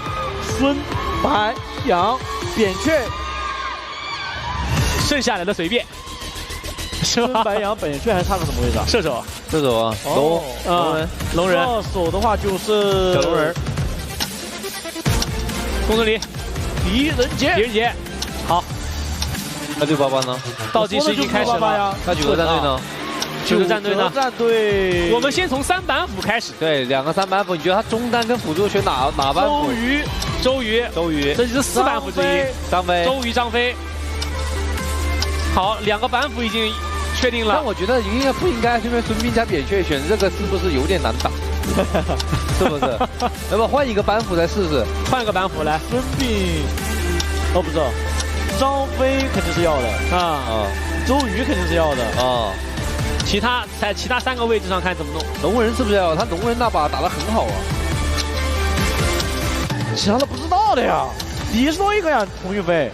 孙白杨扁鹊，剩下来的随便。是吧？孙白杨扁鹊还差个什么位置啊？射手，射手啊，龙人，射手的话就是小龙人，公孙离，狄仁杰，好。那688呢？倒计时已经开始了。那9个战队呢？9个战队呢？战队，我们先从3板斧开始。对，2个3板斧，你觉得他中单跟辅助选哪板斧？周瑜，这就是4板斧之一。张飞，周瑜、张飞。好2个板斧已经确定了。但我觉得应该不应该，因为孙膑加扁鹊选这个是不是有点难打？是不是？要不换一个板斧再试试？换个板斧来。孙膑，哦不是，张飞肯定是要的啊，周瑜肯定是要的啊。其他3个位置上看怎么弄？龙人是不是要？他龙人那把打得很好啊。其他的不知道的呀，你说一个呀，童宇飞。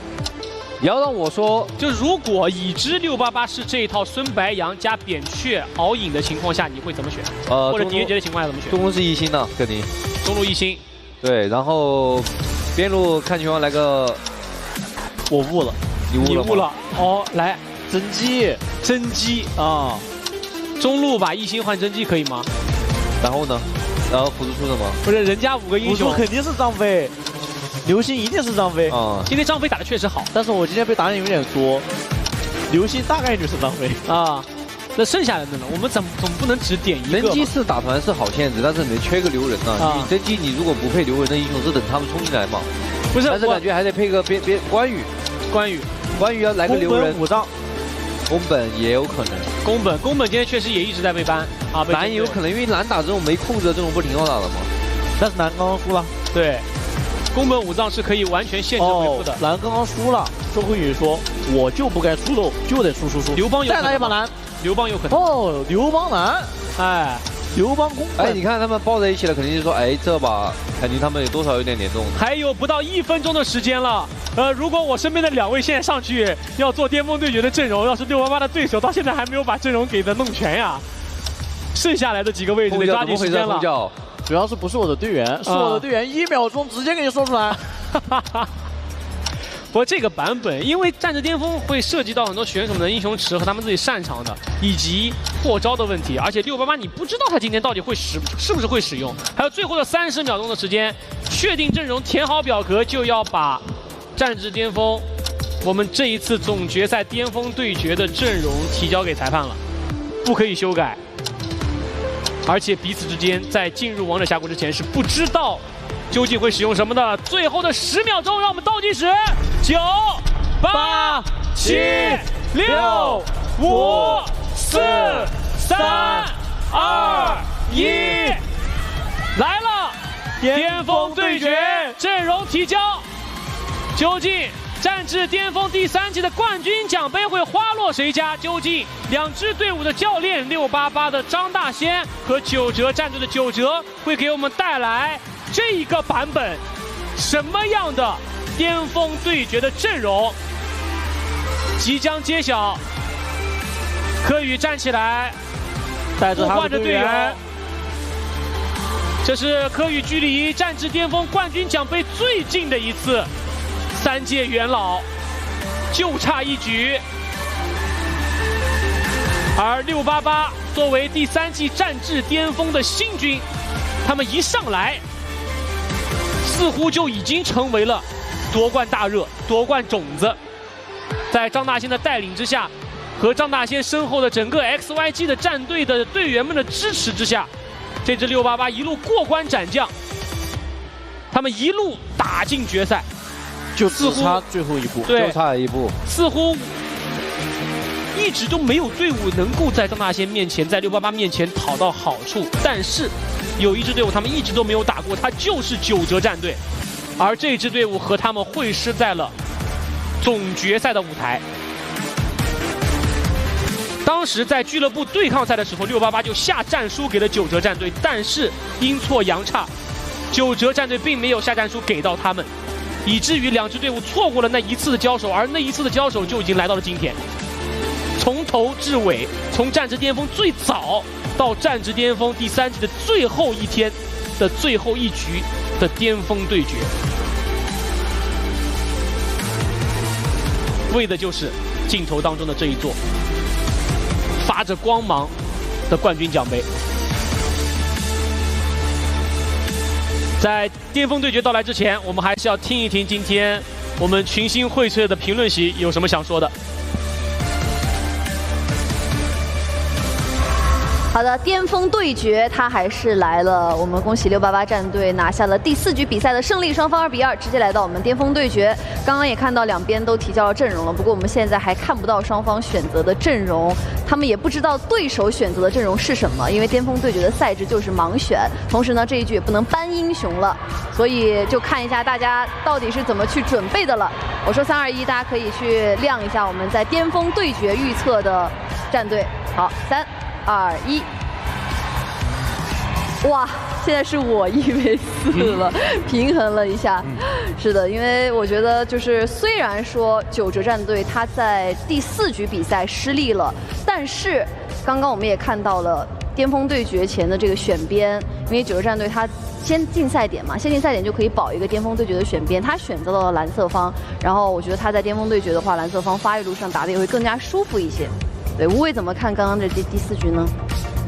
你要让我说，就如果已知688是这一套孙白杨加扁鹊敖影的情况下，你会怎么选？或者狄仁杰的情况下怎么选？中路是1星呢，肯定。中路1星。对，然后边路看情况来个，我悟了，你悟了。哦，来甄姬啊，中路把1星换甄姬可以吗？然后呢？然后辅助出什么？不是人家5个英雄，辅助肯定是张飞。刘星一定是张飞啊！今天张飞打的确实好，但是我今天被打脸有点多。刘星大概率是张飞啊，那剩下的呢？我们总不能只点一个。甄姬是打团是好限制，但是你缺个留人啊！你甄姬你如果不配留人的英雄，是等他们冲进来嘛？不是，但是感觉还得配个关羽要来个留人。5丈，宫本也有可能。宫本今天确实也一直在被ban啊，蓝也有可能，因为蓝打这种没控制的这种不挺好打的吗？但是蓝刚刚输了，对。宫本武藏是可以完全限制回复的。蓝刚刚输了，周慧宇说我就不该出肉，就得输。刘邦有再来一把蓝，刘邦有可能。哦，刘邦蓝，哎，刘邦宫本。哎，你看他们抱在一起了，肯定就说，哎，这把肯定他们有多少有点联动。还有不到1分钟的时间了，如果我身边的2位现在上去要做巅峰对决的阵容，要是688的对手到现在还没有把阵容给的弄全呀，剩下来的几个位置得抓紧时间了。主要是不是我的队员，是我的队员1秒钟直接给你说出来。不过这个版本，因为战至巅峰会涉及到很多选手们的英雄池和他们自己擅长的，以及破招的问题，而且688你不知道他今天到底是不是会使用，还有最后的30秒钟的时间，确定阵容，填好表格，就要把战至巅峰我们这一次总决赛巅峰对决的阵容提交给裁判了，不可以修改。而且彼此之间在进入王者峡谷之前是不知道究竟会使用什么的。最后的10秒钟，让我们倒计时：9、8、7、6、5、4、3、2、1，来了！巅峰对决阵容提交，究竟战至巅峰第3季的冠军奖杯会花落谁家？究竟2支队伍的教练688的张大仙和九哲战队的九哲会给我们带来这一个版本什么样的巅峰对决的阵容？即将揭晓。柯宇站起来，带着他的队员。这是柯宇距离战至巅峰冠军奖杯最近的一次。3届元老就差1局，而688作为第3季战至巅峰的新军，他们一上来似乎就已经成为了夺冠大热、夺冠种子。在张大仙的带领之下，和张大仙身后的整个 XYG 的战队的队员们的支持之下，这支688一路过关斩将，他们一路打进决赛。就只差最后一步，就差一步，似乎一直都没有队伍能够在张大仙面前，在688面前讨到好处。但是有一支队伍他们一直都没有打过，它就是九哲战队，而这支队伍和他们会师在了总决赛的舞台。当时在俱乐部对抗赛的时候，688就下战书给了九哲战队，但是阴错阳差，九哲战队并没有下战书给到他们。以至于2支队伍错过了那一次的交手，而那一次的交手就已经来到了今天。从头至尾，从战至巅峰最早到战至巅峰第3季的最后一天，的最后一局的巅峰对决，为的就是镜头当中的这一座发着光芒的冠军奖杯。在巅峰对决到来之前，我们还是要听一听今天我们群星荟萃的评论席有什么想说的。好的，巅峰对决他还是来了，我们恭喜688战队拿下了第4局比赛的胜利，双方2比2直接来到我们巅峰对决。刚刚也看到两边都提交了阵容了，不过我们现在还看不到双方选择的阵容，他们也不知道对手选择的阵容是什么，因为巅峰对决的赛制就是盲选，同时呢这一局也不能搬英雄了，所以就看一下大家到底是怎么去准备的了。我说3、2、1，大家可以去亮一下我们在巅峰对决预测的战队。好，3、2、1。哇，现在是我1v4了，平衡了一下。是的，因为我觉得就是虽然说九哲战队他在第4局比赛失利了，但是刚刚我们也看到了巅峰对决前的这个选边，因为九哲战队他先进赛点嘛，先进赛点就可以保一个巅峰对决的选边，他选择了蓝色方，然后我觉得他在巅峰对决的话，蓝色方发育路上打得也会更加舒服一些。对，无畏怎么看刚刚的第4局呢？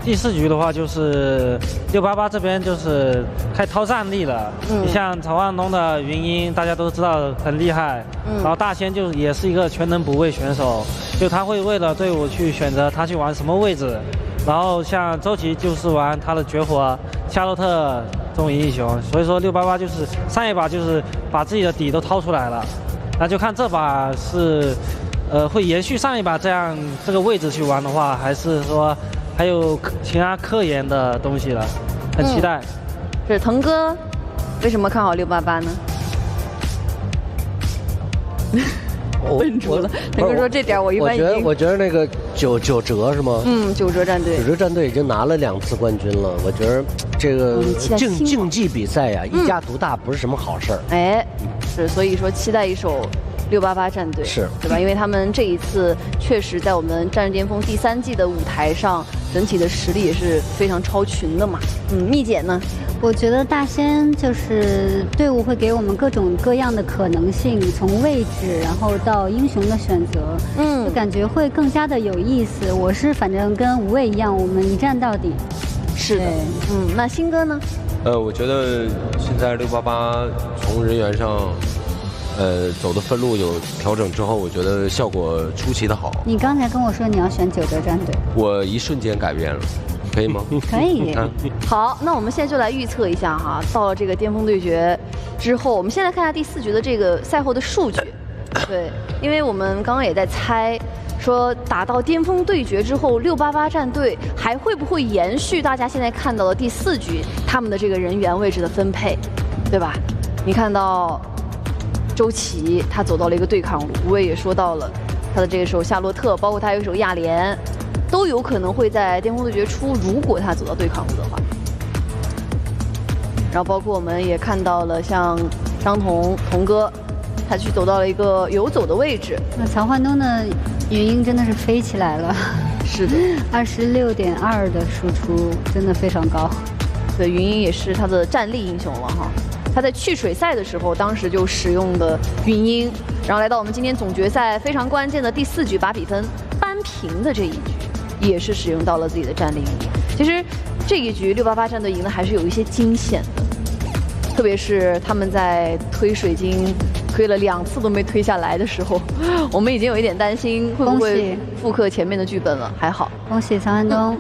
第4局的话，就是688这边就是开掏战力了。你像曹万东的云鹰，大家都知道很厉害。然后大仙就也是一个全能补位选手，就他会为了队伍去选择他去玩什么位置。然后像周琦就是玩他的绝活夏洛特这种英雄，所以说688就是上一把就是把自己的底都掏出来了，那就看这把是会延续上一把这个位置去玩的话，还是说还有其他科研的东西了，很期待。是腾哥，为什么看好688呢？问住了，腾哥说这点我一般已经。我觉得那个九哲是吗？九哲战队。九哲战队已经拿了2次冠军了，我觉得这个竞技比赛呀，一家独大不是什么好事儿。哎，是，所以说期待一手。688战队是对吧？因为他们这一次确实在我们战士巅峰第3季的舞台上，整体的实力也是非常超群的嘛。蜜姐呢？我觉得大仙就是队伍会给我们各种各样的可能性，从位置然后到英雄的选择，就感觉会更加的有意思。我是反正跟无畏一样，我们一战到底。是的，那新哥呢？我觉得现在688从人员上。走的分路有调整之后，我觉得效果出奇的好。你刚才跟我说你要选九哲战队，我一瞬间改变了，可以吗？可以。好，那我们现在就来预测一下哈，到了这个巅峰对决之后，我们先来看一下第4局的这个赛后的数据。对，因为我们刚刚也在猜，说打到巅峰对决之后，688战队还会不会延续大家现在看到的第4局他们的这个人员位置的分配，对吧？你看到。周琦他走到了一个对抗路，无畏也说到了他的这个手夏洛特，包括他有一手亚莲，都有可能会在巅峰对决出，如果他走到对抗路的话。然后包括我们也看到了像张彤哥，他去走到了一个游走的位置。那曹焕东的云鹰真的是飞起来了，是的，26.2的输出真的非常高。对，云鹰也是他的战力英雄了哈。他在去水赛的时候，当时就使用的云鹰，然后来到我们今天总决赛非常关键的第4局把比分扳平的这一局，也是使用到了自己的战力云鹰。其实这一局688战队赢的还是有一些惊险的，特别是他们在推水晶推了2次都没推下来的时候，我们已经有一点担心会不会复刻前面的剧本了。还好，恭喜曹涵东，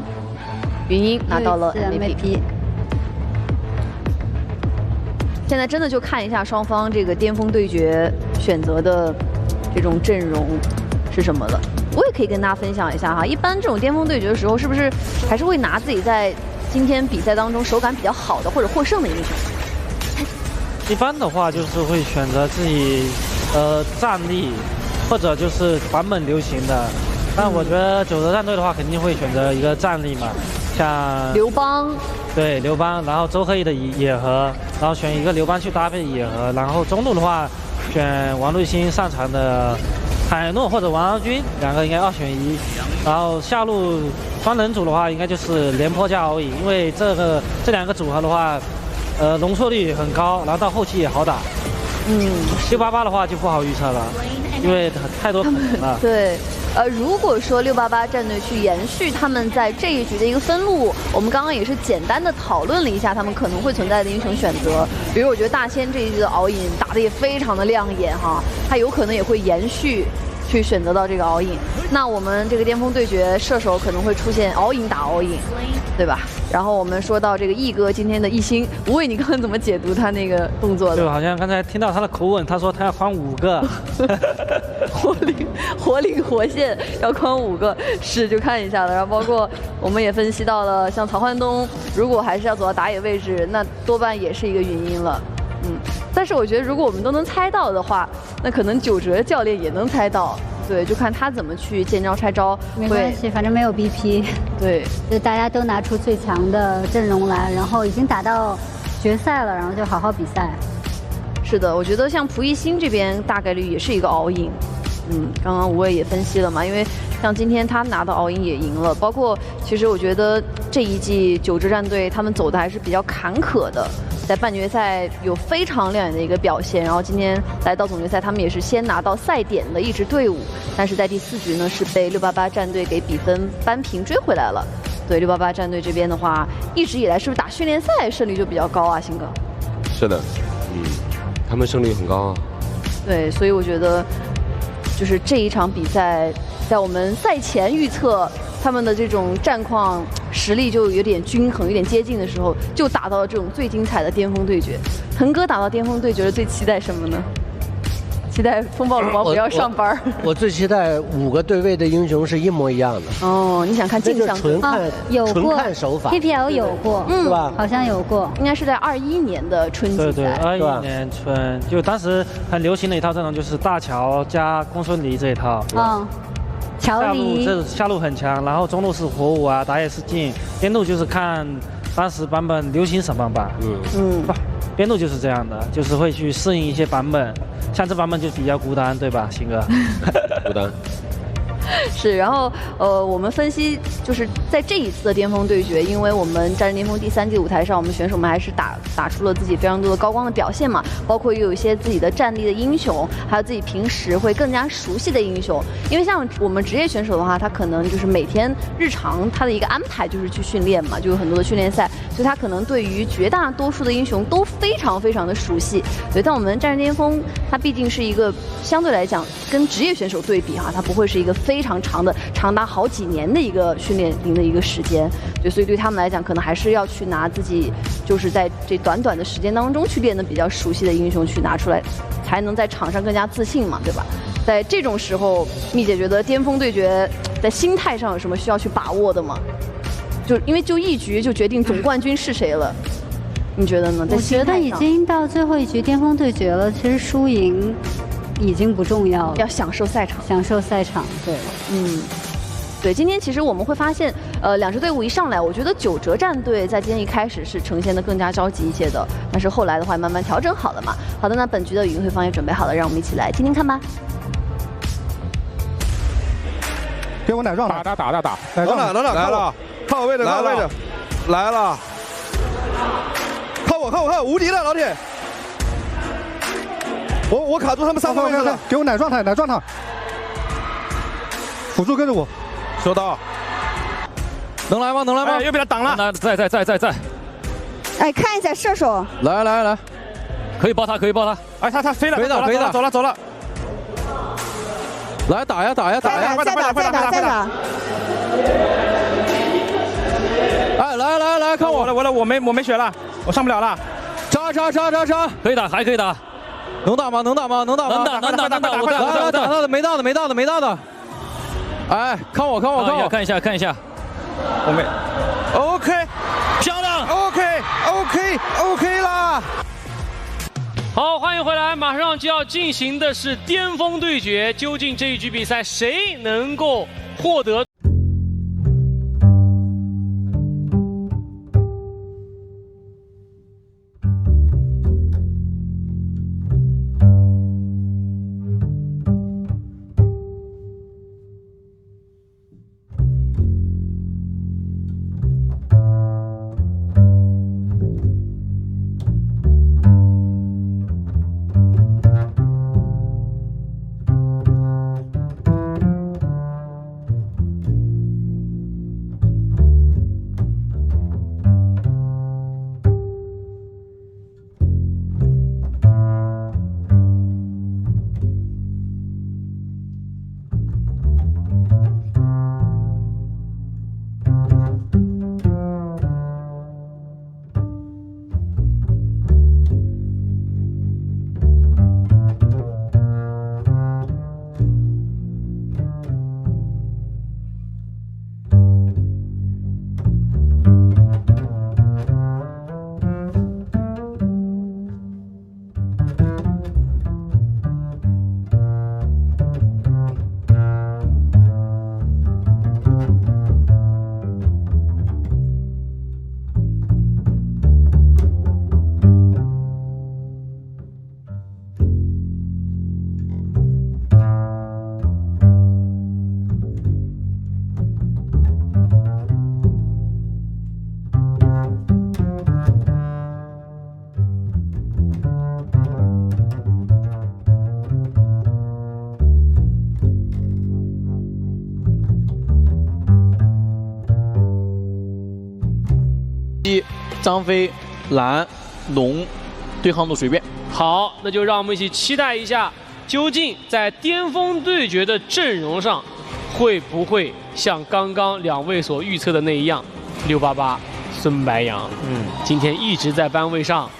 云鹰拿到了 MVP。现在真的就看一下双方这个巅峰对决选择的这种阵容是什么了。我也可以跟大家分享一下哈，一般这种巅峰对决的时候，是不是还是会拿自己在今天比赛当中手感比较好的或者获胜的英雄？一般的话就是会选择自己战力，或者就是版本流行的。但我觉得九哲战队的话，肯定会选择一个战力嘛，像刘邦。对刘邦，然后周黑翼的野合，然后选一个刘邦去搭配野合，然后中路的话选王瑞欣擅长的海诺或者王昭君，两个应该2选1。然后下路双人组的话，应该就是廉颇加敖乙，因为这2个组合的话，容错率很高，然后到后期也好打。688的话就不好预测了，因为太多可能了。对。如果说688战队去延续他们在这一局的一个分路，我们刚刚也是简单的讨论了一下他们可能会存在的英雄选择。比如我觉得大仙这一局的all in打得也非常的亮眼哈，他有可能也会延续去选择到这个all in。那我们这个巅峰对决射手可能会出现all in打all in，对吧？然后我们说到这个毅哥今天的一星，吴伟，你刚刚怎么解读他那个动作的？对，好像刚才听到他的口吻，他说他要框5个，活灵活现要框5个，是就看一下了。然后包括我们也分析到了，像曹焕东如果还是要走到打野位置，那多半也是一个原因了。但是我觉得如果我们都能猜到的话，那可能九哲教练也能猜到。对，就看他怎么去见招拆招。没关系，反正没有 BP。对，就大家都拿出最强的阵容来，然后已经打到决赛了，然后就好好比赛。是的，我觉得像蒲熠星这边大概率也是一个all in。刚刚吴伟也分析了嘛，因为像今天他拿到all in也赢了，包括其实我觉得这一季九哲战队他们走的还是比较坎坷的。在半决赛有非常亮眼的一个表现，然后今天来到总决赛，他们也是先拿到赛点的一支队伍，但是在第4局呢是被688战队给比分扳平追回来了。对，688战队这边的话，一直以来是不是打训练赛胜率就比较高啊，星哥？是的，他们胜率很高啊。对，所以我觉得就是这一场比赛，在我们赛前预测他们的这种战况实力就有点均衡、有点接近的时候，就打到了这种最精彩的巅峰对决。腾哥打到巅峰对决了，最期待什么呢？期待风暴龙王不要上班。我最期待5个对位的英雄是一模一样的。哦，你想看镜像？纯看，纯看手法。 PPL 有过，是吧？好像有过，应该是在21年的春季赛。对，21年春，就当时很流行的一套阵容就是大乔加公孙离这一套。乔离下路很强，然后中路是火舞啊，打野是镜，边路就是看当时版本流行什么版。边路就是这样的，就是会去适应一些版本，像这版本就比较孤单，对吧，星哥？孤单。是，然后我们分析就是在这一次的巅峰对决，因为我们战神巅峰第3季的舞台上，我们选手们还是打出了自己非常多的高光的表现嘛，包括也有一些自己的战力的英雄，还有自己平时会更加熟悉的英雄。因为像我们职业选手的话，他可能就是每天日常他的一个安排就是去训练嘛，就有很多的训练赛，所以他可能对于绝大多数的英雄都非常非常的熟悉。对，但我们战神巅峰它毕竟是一个相对来讲跟职业选手对比哈，它不会是一个非常长达好几年的一个训练营的一个时间，对，所以对他们来讲，可能还是要去拿自己就是在这短短的时间当中去练的比较熟悉的英雄去拿出来，才能在场上更加自信嘛，对吧？在这种时候，蜜姐觉得巅峰对决在心态上有什么需要去把握的吗？就因为就一局就决定总冠军是谁了，你觉得呢？我觉得已经到最后一局巅峰对决了，其实输赢已经不重要了，要享受赛场，享受赛场。对，对，今天其实我们会发现，两支队伍一上来，我觉得九哲战队在今天一开始是呈现的更加着急一些的，但是后来的话慢慢调整好了嘛。好的，那本局的语音会方也准备好了，让我们一起来听听看吧。给我奶撞打，等等来了，靠我位置，靠我位置，来了，靠我，无敌了，老铁。我卡住他们3个位置了，给我奶撞他，辅助跟着我，收到。能来吗？又被他挡了。在。哎，看一下射手。来，可以抱他。哎，他飞了，走了。来打呀！再打。哎，来，看我，我没血了，我上不了了。扎，可以打，还可以打。能打吗？能打，能打，我打没到的。哎，看我，看一下。我没 ，OK， 漂亮 ，OK 啦。好，欢迎回来，马上就要进行的是巅峰对决，究竟这一局比赛谁能够获得？张飞、蓝、龙，对抗度随便。好，那就让我们一起期待一下，究竟在巅峰对决的阵容上，会不会像刚刚2位所预测的那一样，688、孙白杨，今天一直在班位上，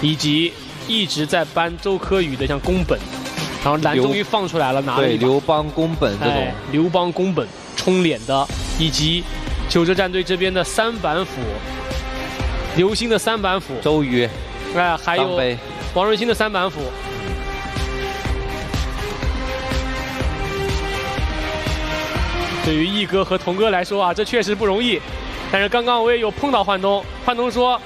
以及一直在搬周柯宇的像宫本，然后蓝终于放出来了，拿了一把刘邦、宫本这种，刘邦、宫本冲脸的，以及九哲战队这边的3板斧，刘星的3板斧，周瑜，还有王瑞鑫的3板斧。对于毅哥和童哥来说啊，这确实不容易。但是刚刚我也有碰到焕东，焕东说，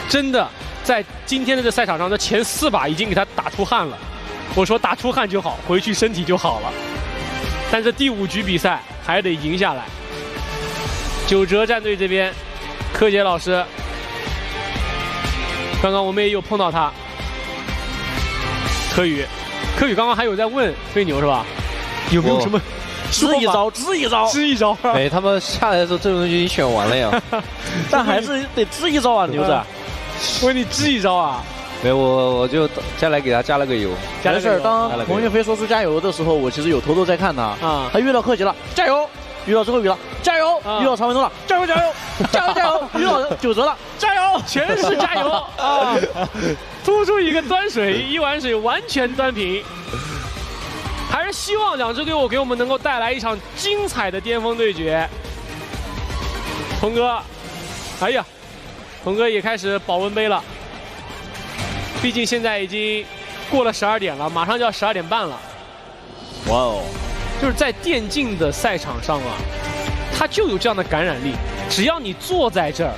真的在今天的这赛场上，这前4把已经给他打出汗了。我说打出汗就好，回去身体就好了。但是第5局比赛还得赢下来。九哲战队这边，柯洁老师，刚刚我们也有碰到他，柯宇刚刚还有在问飞牛是吧？有没有什么？支一招，支一招，支一招。哎，他们下来的时候阵容就已经选完了呀。但还是得支一招啊，牛仔。我给你支一招啊。没有，我就下来给他加了个油。没事，当洪云飞说出加油的时候，我其实有偷偷在看他。啊，他遇到柯洁了，加油；遇到周柯宇了，加油；遇到曹文东了，加油加油，加油加油；遇到九哲了，加油，全是加油啊！突出一个端水，一碗水完全端平。还是希望2支队伍给我们能够带来一场精彩的巅峰对决。童哥，哎呀，童哥也开始保温杯了。毕竟现在已经过了12点了，马上就要12点半了。哇哦！就是在电竞的赛场上啊，它就有这样的感染力。只要你坐在这儿，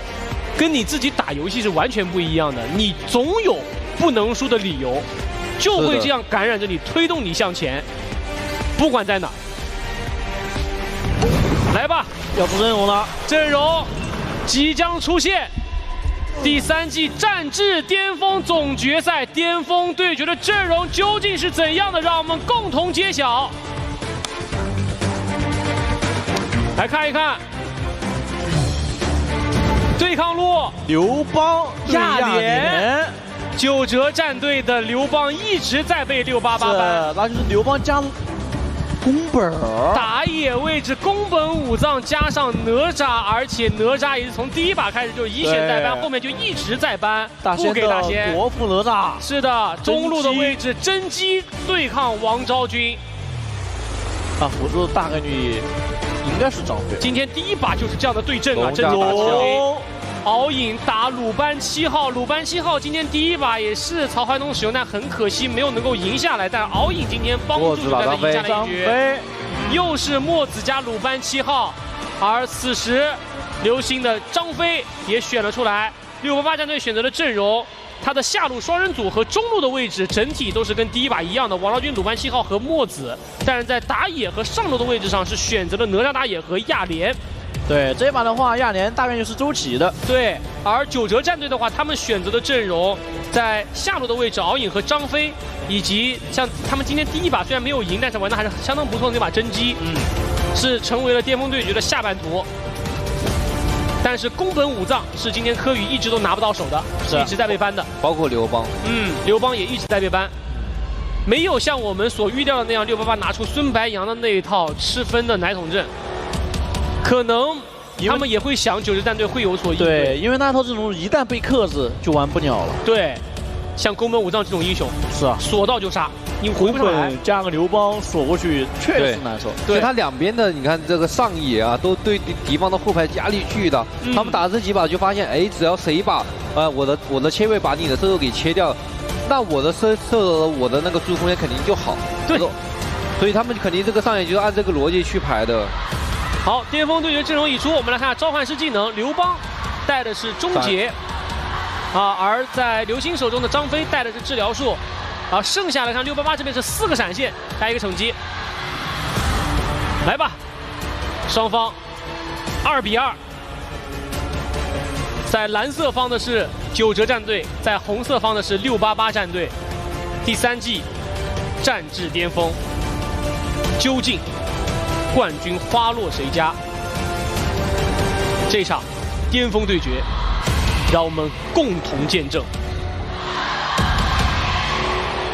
跟你自己打游戏是完全不一样的。你总有不能输的理由，就会这样感染着你，推动你向前。不管在哪，来吧，要出阵容了，阵容即将出现。第3季战至巅峰总决赛巅峰对决的阵容究竟是怎样的？让我们共同揭晓。来看一看，对抗路刘邦、亚联。九哲战队的刘邦一直在被688搬，那就是刘邦加宫本打野位置，宫本武藏加上哪吒，而且哪吒也是从第1把开始就以选代班，后面就一直在搬，不给大仙。国服哪吒是的，中路的位置甄姬对抗王昭君。啊，辅助大概率应该是张飞。今天第1把就是这样的对阵啊，真的。敖影打鲁班7号，鲁班7号今天第1把也是曹怀东使用，但很可惜没有能够赢下来。但敖影今天帮助大家赢下了一局。又是墨子加鲁班7号，而此时刘星的张飞也选了出来。688战队选择的阵容，他的下路双人组和中路的位置整体都是跟第1把一样的，王昭君、鲁班7号和墨子。但是在打野和上路的位置上是选择了哪吒打野和亚联。对，这一把的话，亚联大概率是周琦的。对，而九哲战队的话，他们选择的阵容在下路的位置，敖影和张飞，以及像他们今天第1把虽然没有赢，但是玩的还是相当不错的那把甄姬，是成为了巅峰对决的下半图。但是宫本武藏是今天柯宇一直都拿不到手的，是一直在被搬的，包括刘邦，刘邦也一直在被搬。没有像我们所预料的那样，688拿出孙白杨的那一套吃分的奶桶阵。可能他们也会想九哲战队会有所应对，对，因为那套阵容一旦被克制就完不了了。对，像宫本武藏这种英雄，是啊，锁到就杀，你回不上来。加个刘邦锁过去，确实难受。对，他两边的，你看这个上野啊，都对敌方的后排压力巨大。他们打这几把就发现，哎，只要谁把我的切位把你的射手给切掉，那我的射手我的那个输出空间肯定就好。对，所以他们肯定这个上野就是按这个逻辑去排的。好，巅峰对决阵容已出，我们来看召唤师技能，刘邦带的是终结，而在刘星手中的张飞带的是治疗术，剩下来看688这边是4个闪现带1个惩击，来吧，双方2比2，在蓝色方的是九哲战队，在红色方的是688战队，第3季战至巅峰，究竟冠军花落谁家？这场巅峰对决，让我们共同见证。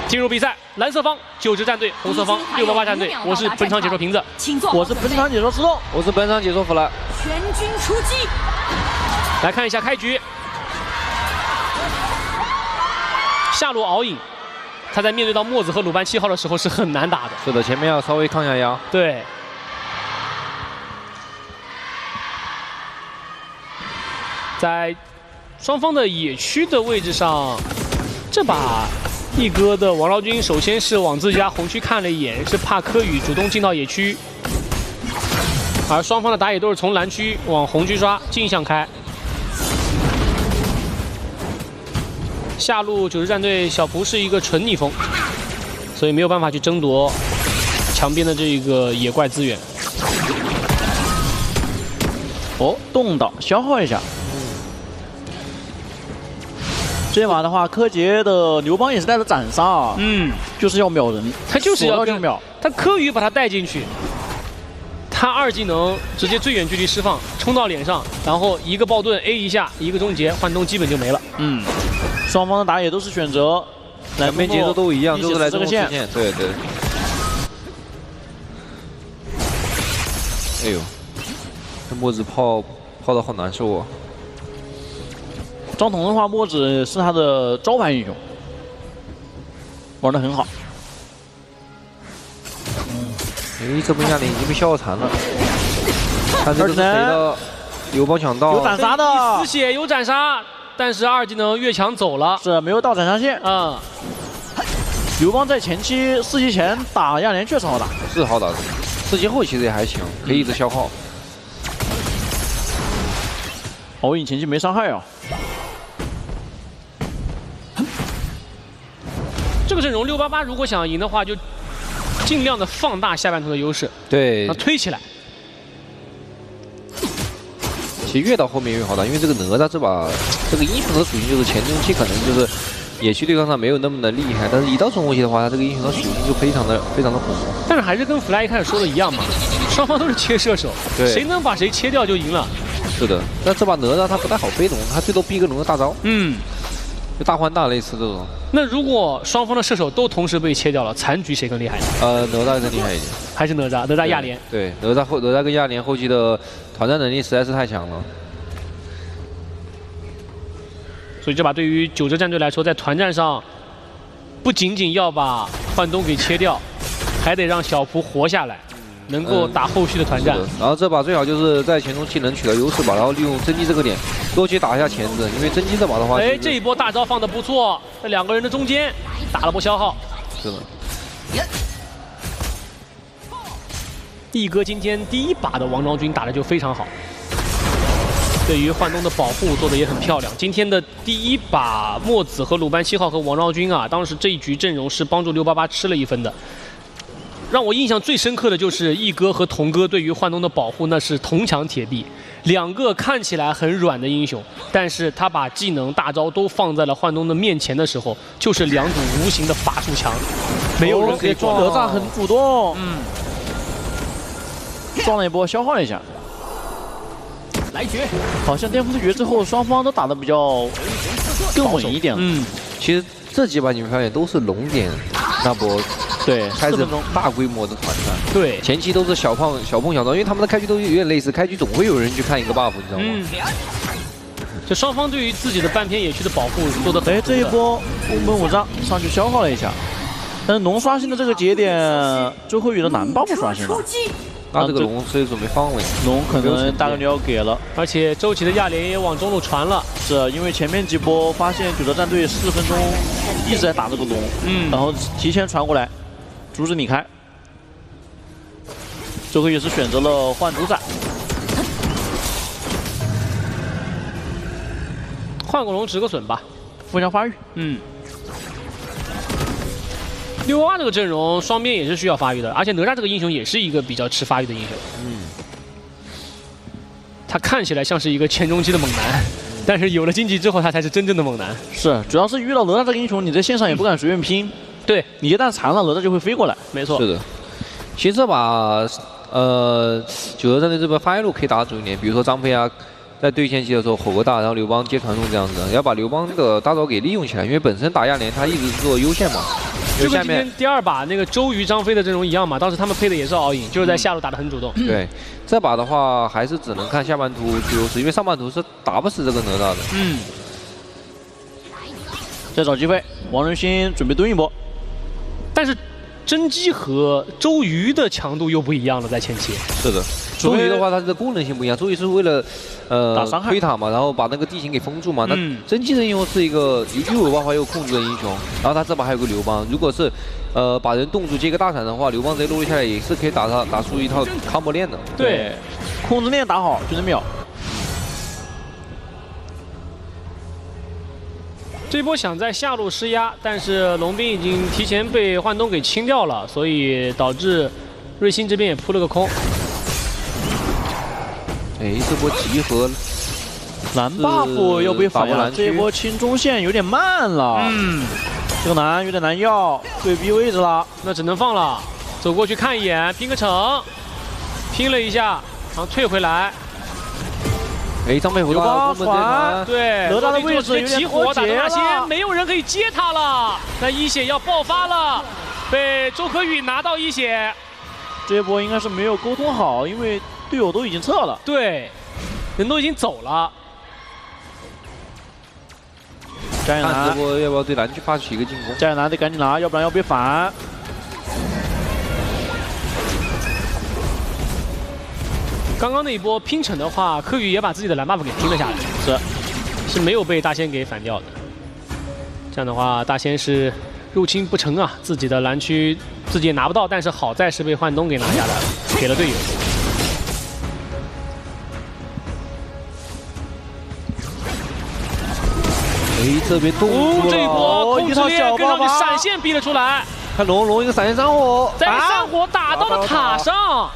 进入比赛，蓝色方9支战队，红色方688战队。我是本场解说瓶子，我是本场解说石头，我是本场解说弗兰。全军出击！来看一下开局，下路敖影，他在面对到墨子和鲁班7号的时候是很难打的。是的，前面要稍微抗下压。对。在双方的野区的位置上，这把一哥的王昭君首先是往自家红区看了一眼，是怕柯宇主动进到野区，而双方的打野都是从蓝区往红区刷，镜像开。下路9支战队小蒲是一个纯逆风，所以没有办法去争夺墙边的这个野怪资源。哦，动导消耗一下。这把的话，柯洁的刘邦也是带着斩杀，就是要秒人，他就是要秒，他柯宇把他带进去，他2技能直接最远距离释放，冲到脸上，然后一个爆盾 A 一下，一个终结，幻东基本就没了。双方的打野都是选择两边节奏都一样，都是来这个线。对对。哎呦，这墨子泡的好难受啊！张彤的话，墨子是他的招牌英雄，玩得很好。哎，这波亚玲已经被消耗残了。看这个是谁的？刘邦抢到，有斩杀的，死血有斩杀，但是2技能越墙走了，是没有到斩杀线。刘邦在前期4级前打亚莲确实好打，是好打的。4级后其实也还行，可以一直消耗。敖影前期没伤害啊。这个阵容688如果想赢的话，就尽量的放大下半图的优势，对，推起来。其实越到后面越好打，因为这个哪吒这把这个英雄的属性就是前中期可能就是野区对抗上没有那么的厉害，但是一到中后期的话，他这个英雄的属性就非常的火。但是还是跟弗莱一开始说的一样嘛，双方都是切射手，谁能把谁切掉就赢了。是的，但这把哪吒他不太好飞龙，他最多逼个龙的大招。就大换大类似这种。那如果双方的射手都同时被切掉了，残局谁更厉害？哪吒更厉害一点，还是哪吒亚莲？对，哪吒跟亚莲后期的团战能力实在是太强了。所以这把对于9支战队来说，在团战上不仅仅要把幻东给切掉，还得让小蒲活下来，能够打后续的团战。然后这把最好就是在前中期能取得优势吧，然后利用甄姬这个点多去打一下钳子，因为甄姬这把的话，哎，这一波大招放的不错，在2个人的中间打了波消耗。是的。一哥今天第1把的王昭君打的就非常好，对于幻东的保护做的也很漂亮。今天的第1把墨子和鲁班7号和王昭君啊，当时这一局阵容是帮助688吃了1分的。让我印象最深刻的就是一哥和童哥对于幻东的保护，那是铜墙铁壁。2个看起来很软的英雄，但是他把技能大招都放在了幻东的面前的时候，就是2堵无形的法术墙，没有人可以撞。哪吒很主动，撞了一波，消耗了一下。来绝！好像巅峰对决之后，双方都打得比较更稳一点了。其实这几把你们发现都是龙点那波。对，开始大规模的团战，对，前期都是小碰小招，因为他们的开局都有点类似，开局总会有人去看一个 buff， 你知道吗？就双方对于自己的半片野区的保护做得很。这一波宫本武藏上去消耗了一下，但是龙刷新的这个节点，周慧宇的蓝 buff 刷新了。那这个龙所以准备放了，龙可能大概率要给了，而且周琦的亚莲也往中路传了，是因为前面几波发现9德战队4分钟一直在打这个龙，然后提前传过来。阻止你开，周慧宇是选择了换主宰，换个龙止个损吧，互相发育。688这个阵容双边也是需要发育的，而且哪吒这个英雄也是一个比较吃发育的英雄。他看起来像是一个前中期的猛男，但是有了荆棘之后，他才是真正的猛男。是，主要是遇到哪吒这个英雄，你在线上也不敢随便拼。对你一旦残了，哪吒就会飞过来。没错，是的。其实这把9德战队这边发育路可以打得准一点，比如说张飞啊，在对前期的时候吼个大，然后刘邦接传送这样子，要把刘邦的大招给利用起来，因为本身打亚联他一直是做优线嘛。就跟今天第2把那个周瑜、张飞的阵容一样嘛，当时他们配的也是all in，就是在下路打得很主动。对，这把的话还是只能看下半图去优势，因为上半图是打不死这个哪吒的。再找机会，王仁勋准备蹲一波，但是甄姬和周瑜的强度又不一样了，在前期。是的，周瑜的话它的功能性不一样，周瑜是为了打伤害推塔嘛，然后把那个地形给封住嘛。那甄姬的英雄是一个又有办法又有控制的英雄，然后他这把还有个刘邦，如果是把人冻住接个大闪的话，刘邦直接落下来也是可以打出一套康波链的。对，控制链打好就能秒。这波想在下路施压，但是龙兵已经提前被幻东给清掉了，所以导致瑞星这边也扑了个空。哎，这波集合蓝 buff 又被反了，这一波清中线有点慢了。这个蓝有点难要，对 B 位置了，那只能放了。走过去看一眼，拼个城，拼了一下，然后退回来。哎，张飞回到了，对，哪吒的位置有起火打大仙，没有人可以接他了。那一血要爆发了，被周可宇拿到一血。这一波应该是没有沟通好，因为队友都已经撤了。对，人都已经走了。加野男，这波要不要对蓝区发起一个进攻？加野男得赶紧拿，要不然要被反。刚刚那一波拼城的话，柯宇也把自己的蓝 buff 给拼了下来，是没有被大仙给反掉的。这样的话，大仙是入侵不成啊，自己的蓝区自己也拿不到，但是好在是被幻东给拿下来了，给了队友。哎，这边冻住了，这一波控制链跟上去闪现逼了出来，看龙一个闪现山火，再被山火打到了塔上。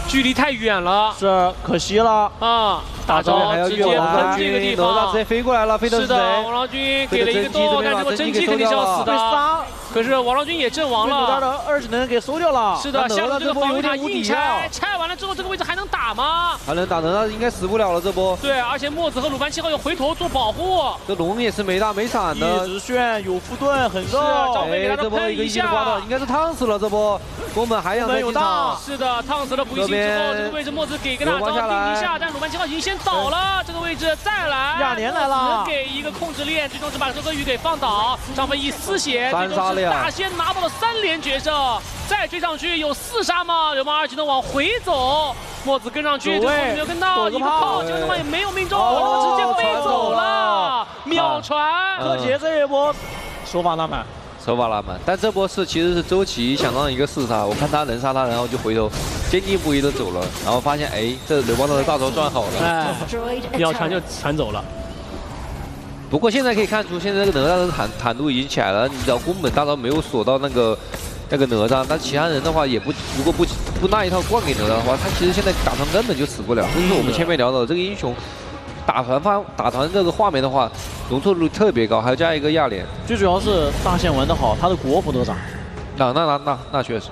距离太远了，是可惜了啊！大招直接喷这个地方，直接飞过来了，飞的是的，王昭君给了一个豆，但这波甄姬肯定是要死的。可是王昭君也阵亡了，哪吒的2技能给收掉了。是的，下路这个防御塔硬拆，拆完了之后这个位置还能打吗？还能打，哪吒应该死不了了这波。对，而且墨子和鲁班7号又回头做保护。这龙也是没大没闪的，一直炫有副盾很肉。张飞给他喷一下，应该是烫死了这波。宫本还想再进场，是的，烫死了补一星之后，这个位置墨子给个大招定一下，但鲁班7号已经先倒了，这个位置再来，亚年来了，能给一个控制链，最终是把周可宇给放倒，张飞一丝血，最终是大仙拿到了3连决胜，再追上去有4杀吗？流氓2技能往回走，墨子跟上去，这个没有跟到，一个炮，结果他妈也没有命中，直接飞走了，秒传。柯洁这一波手法拉满。手法拉满，但这波其实是周琦想让一个4杀，我看他能杀他，然后就回头坚定不移的走了，然后发现哎，这刘邦的大招赚好了，哎，秒传就传走了。不过现在可以看出，现在这个哪吒的坦度已经起来了，你只要宫本大招没有锁到那个哪吒，但其他人的话也不，如果不那一套灌给哪吒的话，他其实现在打团根本就死不了。这是我们前面聊的这个英雄。打团这个画面的话，容错率特别高，还要加一个亚联。最主要是大线玩得好，他的国服都涨。那确实，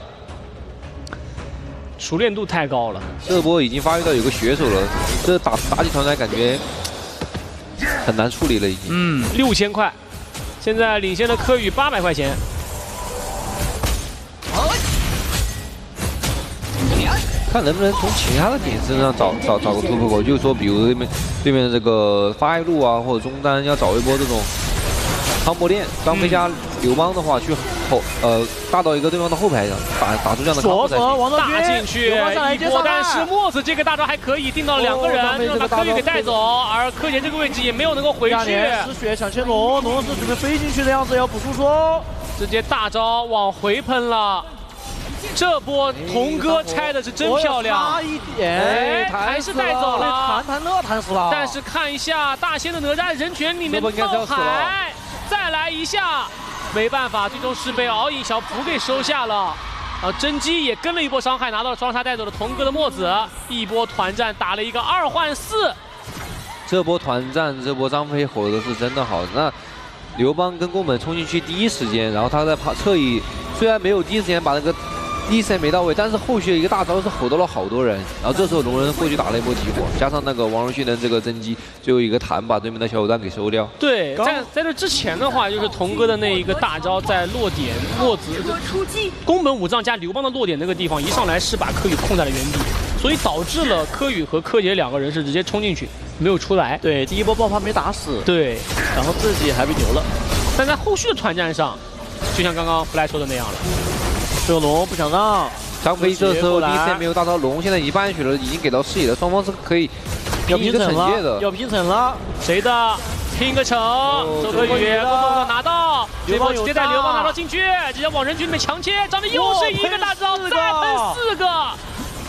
熟练度太高了。这波已经发育到有个血手了，这打起团来感觉很难处理了已经。6000块，现在领先的柯宇800块钱。看能不能从其他的点身上找个突破口，就是说，比如对面的这个发育路啊，或者中单要找一波这种康波链，张飞加刘邦的话去大到一个对方的后排上，打出这样的康波才行。打进去一波，但是墨子这个大招还可以定到了2个人，最终把柯宇给带走，而柯洁这个位置也没有能够回去。失血抢千龙是准备飞进去的样子，要补出说，直接大招往回喷了。这波童哥拆的是真漂亮，差一点，还是带走了，弹死了。但是看一下大仙的哪吒人群里面冒海，再来一下，没办法，最终是被敖影小蒲给收下了。甄姬也跟了一波伤害，拿到了双杀，带走了童哥的墨子，一波团战打了一个2换4。这波团战，这波张飞火的是真的好。那刘邦跟宫本冲进去第一时间，然后他在侧翼，虽然没有第一时间把那个第一时间没到位，但是后续的一个大招是吼到了好多人，然后这时候龙人过去打了一波集火，加上那个王荣迅的这个甄姬，最后一个弹把对面的小火弹给收掉。对，在这之前的话，就是童哥的那一个大招在落点墨子宫本武藏加刘邦的落点那个地方，一上来是把柯宇控在了原地，所以导致了柯宇和柯洁两个人是直接冲进去，没有出来。对，第一波爆发没打死。对，然后自己还被留了。但在后续的团战上，就像刚刚弗莱说的那样了，这个龙不想让。张飞这时候第一时间没有大招，龙现在已经半血了，已经给到视野了，双方是可以要拼惩戒的，要拼惩了。谁的？拼个城，周柯宇默默拿到，这波直接带刘邦拿到进去，直接往人群里面强切，张飞又是一个大招，再喷4个，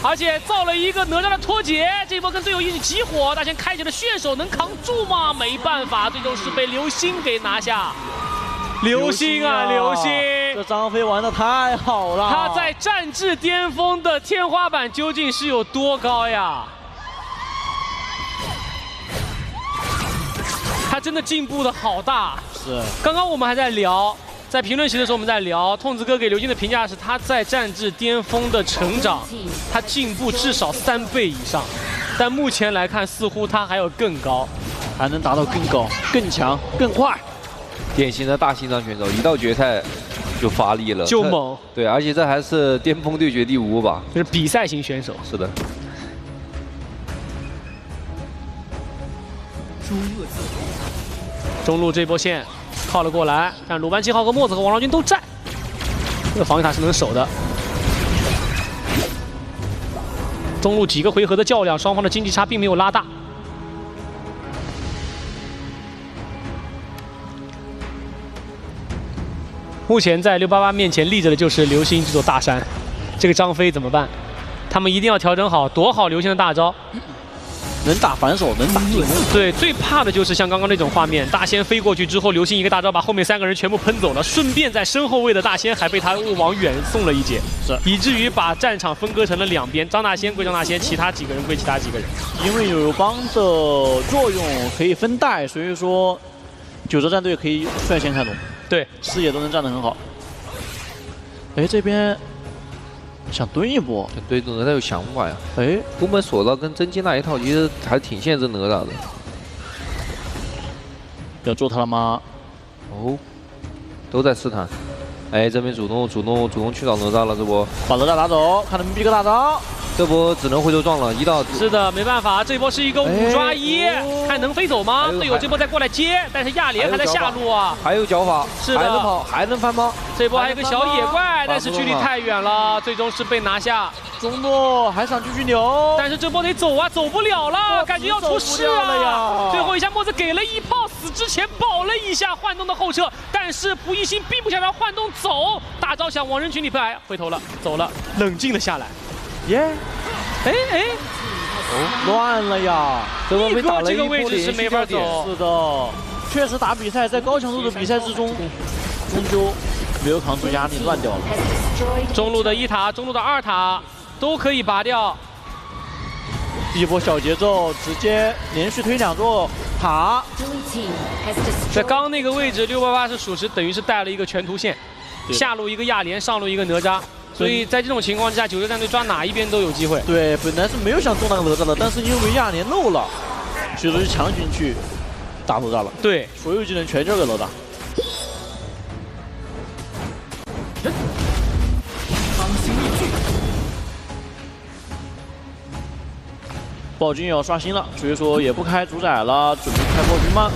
而且造了一个哪吒的脱节，这波跟队友一起集火，大仙开启了炫手，能扛住吗？没办法，最终是被刘星给拿下。刘星啊，刘星！这张飞玩的太好了，他在战至巅峰的天花板究竟是有多高呀？他真的进步的好大。是。刚刚我们还在聊，在评论区的时候我们在聊，痛子哥给刘星的评价是他在战至巅峰的成长，他进步至少3倍以上。但目前来看，似乎他还有更高，还能达到更高、更强、更快。典型的大心脏选手，一到决赛就发力了，就猛。对，而且这还是巅峰对决第5把，就是比赛型选手。是的。中路这波线靠了过来，但鲁班7号和墨子和王昭君都在，这个防御塔是能守的。中路几个回合的较量，双方的经济差并没有拉大。目前在688面前立着的就是刘星这座大山，这个张飞怎么办？他们一定要调整好，躲好刘星的大招，能打反手，能打进攻。对，最怕的就是像刚刚那种画面，大仙飞过去之后，刘星一个大招把后面3个人全部喷走了，顺便在身后位的大仙还被他往远送了一截，是，以至于把战场分割成了2边，张大仙归张大仙，其他几个人归其他几个人。因为有帮的作用可以分带，所以说九州战队可以率先开龙。对，视野都能站得很好。哎，这边想蹲一波，对哪吒有想法呀。哎，宫本锁到跟甄姬那一套，其实还挺限制哪吒的。要做他了吗？哦，都在试探。哎，这边主动去找哪吒了，这波把哪吒打走，看能不能逼个大招。这波只能回头撞了，一到是的，没办法，这波是一个5抓1，看能飞走吗？队友这波再过来接，但是亚莲还在下路啊，还有脚法，是的，还能跑，还能翻猫。这波还有个小野怪，但是距离太远了，最终是被拿下。中路还想继续扭，但是这波得走啊，走不了了，感觉要出事了呀！最后一下墨子给了一炮，死之前保了一下幻动的后撤，但是蒲熠星并不想让幻动走，大招想往人群里拍，回头了，走了，冷静了下来。耶，哎，乱了呀！一哥这个位置是没法走。是的，确实打比赛，在高强度的比赛之中，终究没有扛住压力，乱掉了。中路的1塔，中路的2塔都可以拔掉。一波小节奏，直接连续推2座塔。在刚那个位置，688是属实，等于是带了一个全图线，下路一个亚莲，上路一个哪吒。所以在这种情况之下，九州战队抓哪一边都有机会。对，本来是没有想中那个哪吒的，但是因为亚莲漏了，所以说就强行去打哪吒了。对，所有技能全交给哪吒。暴君也要刷新了，所以说也不开主宰了，准备开暴君吗？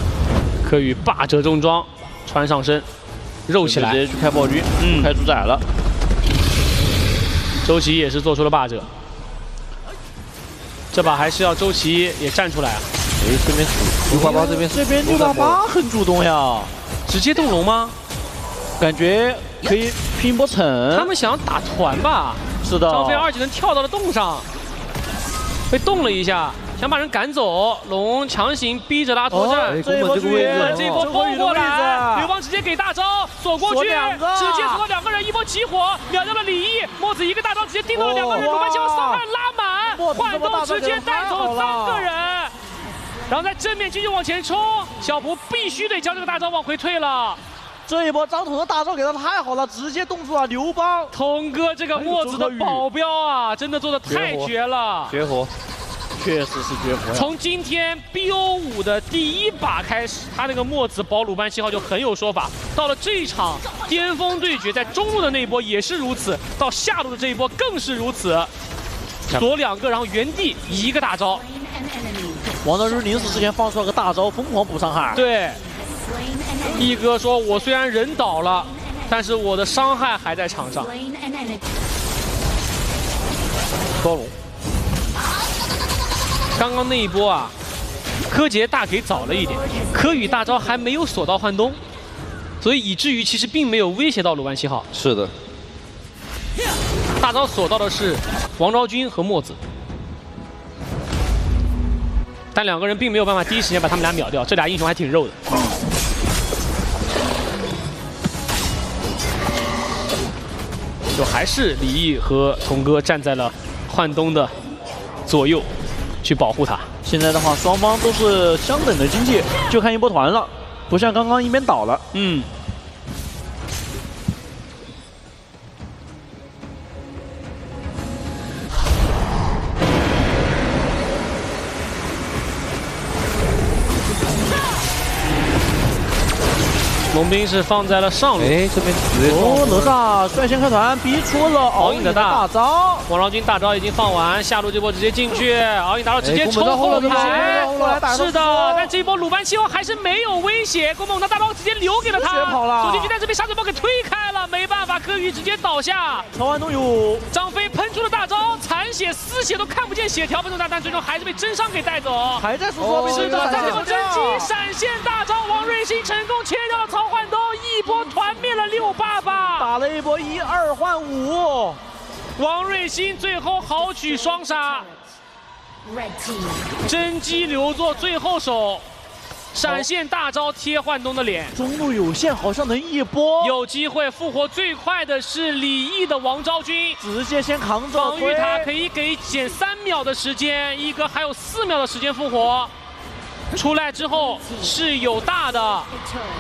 柯宇霸者重装，穿上身，肉起来，直接去开暴君，开主宰了。周琦也是做出了霸者，这把还是要周琦也站出来啊！哎，这边688这边688很主动呀，直接动龙吗？感觉可以拼波城。他们想打团吧？是的。张飞2技能跳到了洞上，被动了一下，想把人赶走。龙强行逼着拉脱战，这一波包过来，刘邦直接给大招锁过去，直接锁到2个人，一波起火秒掉了李毅，墨子一个大招直接盯到了2个人，鲁班7号3个人拉满，幻动直接带走3个人，然后在正面继续往前冲，小蒲必须得将这个大招往回退了。这一波张彤的大招给的太好了，直接冻住了刘邦。童哥这个墨子的保镖啊，真的做的太绝了，绝活，确实是绝活。从今天 BO5的第一把开始，他那个墨子保鲁班7号就很有说法。到了这一场巅峰对决，在中路的那一波也是如此，到下路的这一波更是如此。左2个，然后原地一个大招。王昭君临死之前放出了个大招，疯狂补伤害。对，一哥说：“我虽然人倒了，但是我的伤害还在场上。”高龙，刚刚那一波啊，柯洁大给早了一点，柯宇大招还没有锁到幻东，所以以至于其实并没有威胁到鲁班7号。是的，大招锁到的是王昭君和墨子。但2个人并没有办法第一时间把他们俩秒掉，这俩英雄还挺肉的。就还是李毅和童哥站在了幻东的左右，去保护他。现在的话，双方都是相等的经济，就看一波团了，不像刚刚一边倒了。嗯。龙兵是放在了上路，哎，这边哪吒率先开团，逼出了敖影的大招。王昭君大招已经放完，下路这波直接进去，敖影大招直接冲后排。是的，但这一波鲁班7号还是没有威胁，郭梦的大招直接留给了他，走进去，但是被杀水包给推开了，没办法，柯宇直接倒下。曹安东有张飞喷出了大招，残血丝血都看不见血条分动但最终还是被真伤给带走。还在说是的，再有真机闪现大招，王瑞星成功切掉了曹幻东，一波团灭了688，打了一波1、2换5，王瑞星最后豪取双杀，真机留作最后手，闪现大招贴幻东的脸，中路有限，好像能一波，有机会复活最快的是李毅的王昭君，直接先扛着防御塔可以给减3秒的时间，一哥还有4秒的时间复活。出来之后是有大的，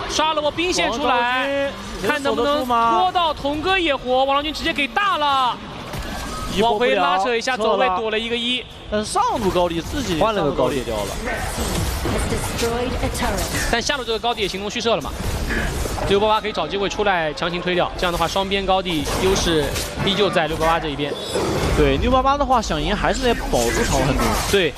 刷了波兵线出来，看能不能拖到童哥也活。王昭君直接给大了，往回拉扯一下走位，躲了一个1。但是上路高地自己换了个高地掉了，但下路这个高地也形同虚设了嘛。688可以找机会出来强行推掉，这样的话双边高地优势依旧在688这一边。对，688的话想赢还是得保住曹很多。对。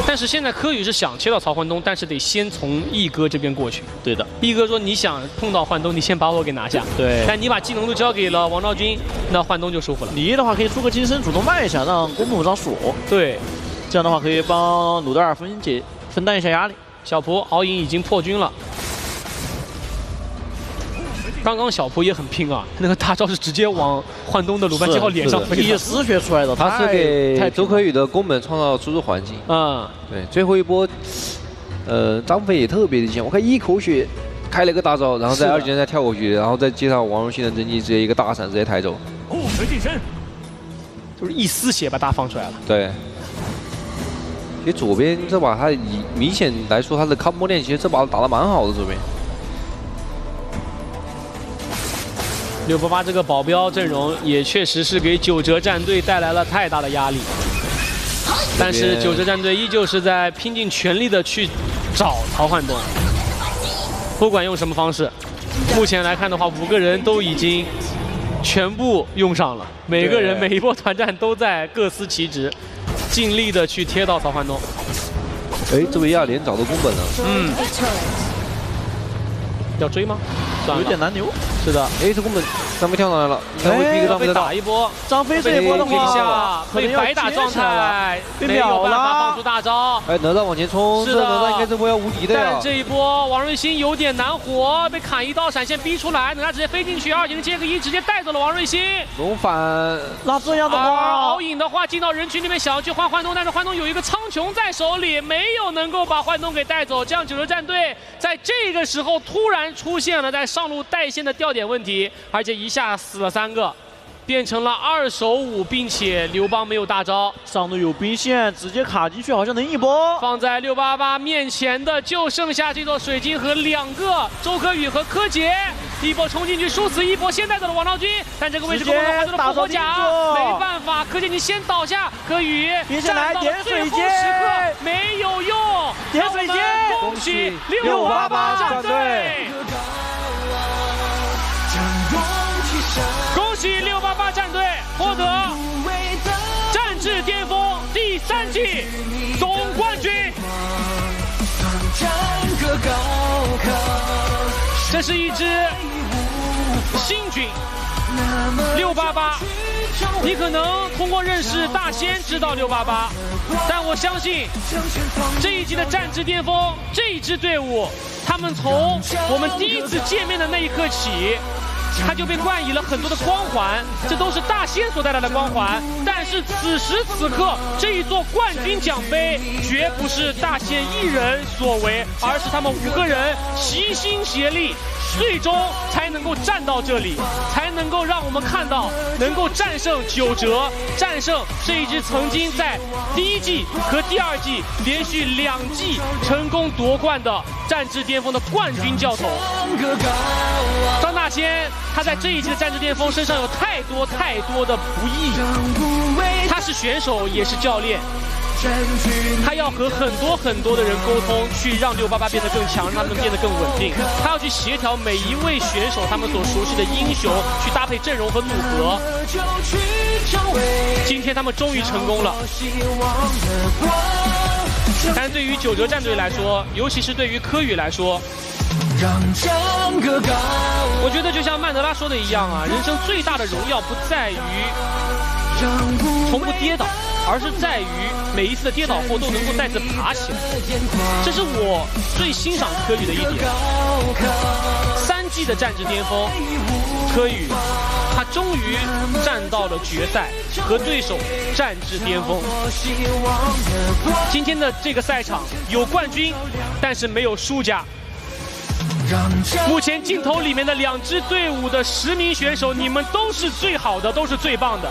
但是现在柯宇是想切到曹幻东，但是得先从一哥这边过去。对的，一哥说你想碰到幻东，你先把我给拿下。对，但你把技能都交给了王昭君，那幻东就舒服了。李毅的话可以出个金身主动卖一下，让公母上锁。对，这样的话可以帮鲁德尔分担一下压力。小蒲敖影已经破军了。刚刚小蒲也很拼啊，那个大招是直接往幻东的鲁班7号脸上飞，一丝血出来的，他是给周柯宇的宫本创造输入环境。对，最后一波，张飞也特别的强，我看一口血开了个大招，然后在2技能再跳过去，然后再接上王荣信的真机，直接一个大闪直接抬走。护水近身，就是一丝血把大放出来了。对。其实左边这把他明显来说，他的 combo 链其实这把打得蛮好的，左边。688这个保镖阵容也确实是给九哲战队带来了太大的压力，但是九哲战队依旧是在拼尽全力的去找曹幻东，不管用什么方式，目前来看的话，5个人都已经全部用上了，每个人每一波团战都在各司其职，尽力的去贴到曹幻东。哎，这位亚连找到宫本了。要追吗？有点难留。是的，哎，这宫本张飞跳上来了，他会逼个张飞打一波。张飞这一波的话，被白打状态，没有办法放出大招。哎，哪吒往前冲，是的，哪吒应该这波要无敌的呀。但这一波王瑞星有点难活，被砍一刀闪现逼出来，哪吒直接飞进去，2技能接个1，直接带走了王瑞星。龙反，那这样的话，敖影的话进到人群里面想要去换幻东，但是幻东有一个苍穹在手里，没有能够把幻东给带走。这样九哲战队在这个时候突然出现了在上路带线的掉点问题，而且一下死了3个，变成了2守5，并且刘邦没有大招，上路有兵线，直接卡进去，好像能一波。放在688面前的就剩下这座水晶和2个周柯宇和柯洁，一波冲进去，殊死一波现在的王昭君，但这个位置攻了黄州的复活甲，没办法，柯洁你先倒下，柯宇站到了最后时刻没有用，点水晶，恭喜688战队。恭喜688战队获得战至巅峰第3季总冠军。这是一支新军688，你可能通过认识大仙知道688，但我相信这一季的战至巅峰这一支队伍，他们从我们第一次见面的那一刻起，他就被冠以了很多的光环，这都是大仙所带来的光环。但是此时此刻，这一座冠军奖杯绝不是大仙一人所为，而是他们5个人齐心协力，最终才能够站到这里，才能够让我们看到能够战胜9哲，战胜这一支曾经在第1季和第2季连续2季成功夺冠的战至巅峰的冠军教头张大仙。他在这一季的战至巅峰身上有太多的不易，他是选手也是教练，他要和很多的人沟通，去让688变得更强，让他们变得更稳定。他要去协调每一位选手他们所熟悉的英雄，去搭配阵容和组合。今天他们终于成功了。但是对于9哲战队来说，尤其是对于柯宇来说，我觉得就像曼德拉说的一样啊，人生最大的荣耀不在于从不跌倒，而是在于每一次的跌倒后都能够再次爬起来。这是我最欣赏柯宇的一点。3季的战至巅峰，柯宇他终于站到了决赛，和对手战至巅峰。今天的这个赛场有冠军，但是没有输家。目前镜头里面的2支队伍的10名选手，你们都是最好的，都是最棒的，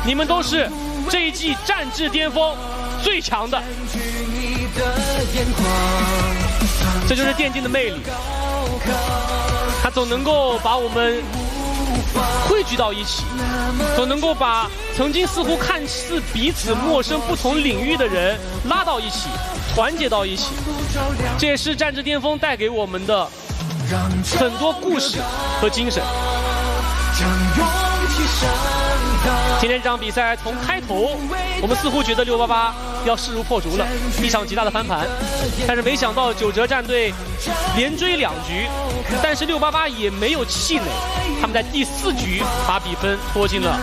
你们都是这一季战至巅峰最强的。这就是电竞的魅力，它总能够把我们汇聚到一起，总能够把曾经似乎看似彼此陌生不同领域的人拉到一起，团结到一起。这也是战至巅峰带给我们的很多故事和精神。今天这场比赛从开头，我们似乎觉得688要势如破竹了，一场极大的翻盘。但是没想到9哲战队连追2局，但是688也没有气馁，他们在第4局把比分拖进了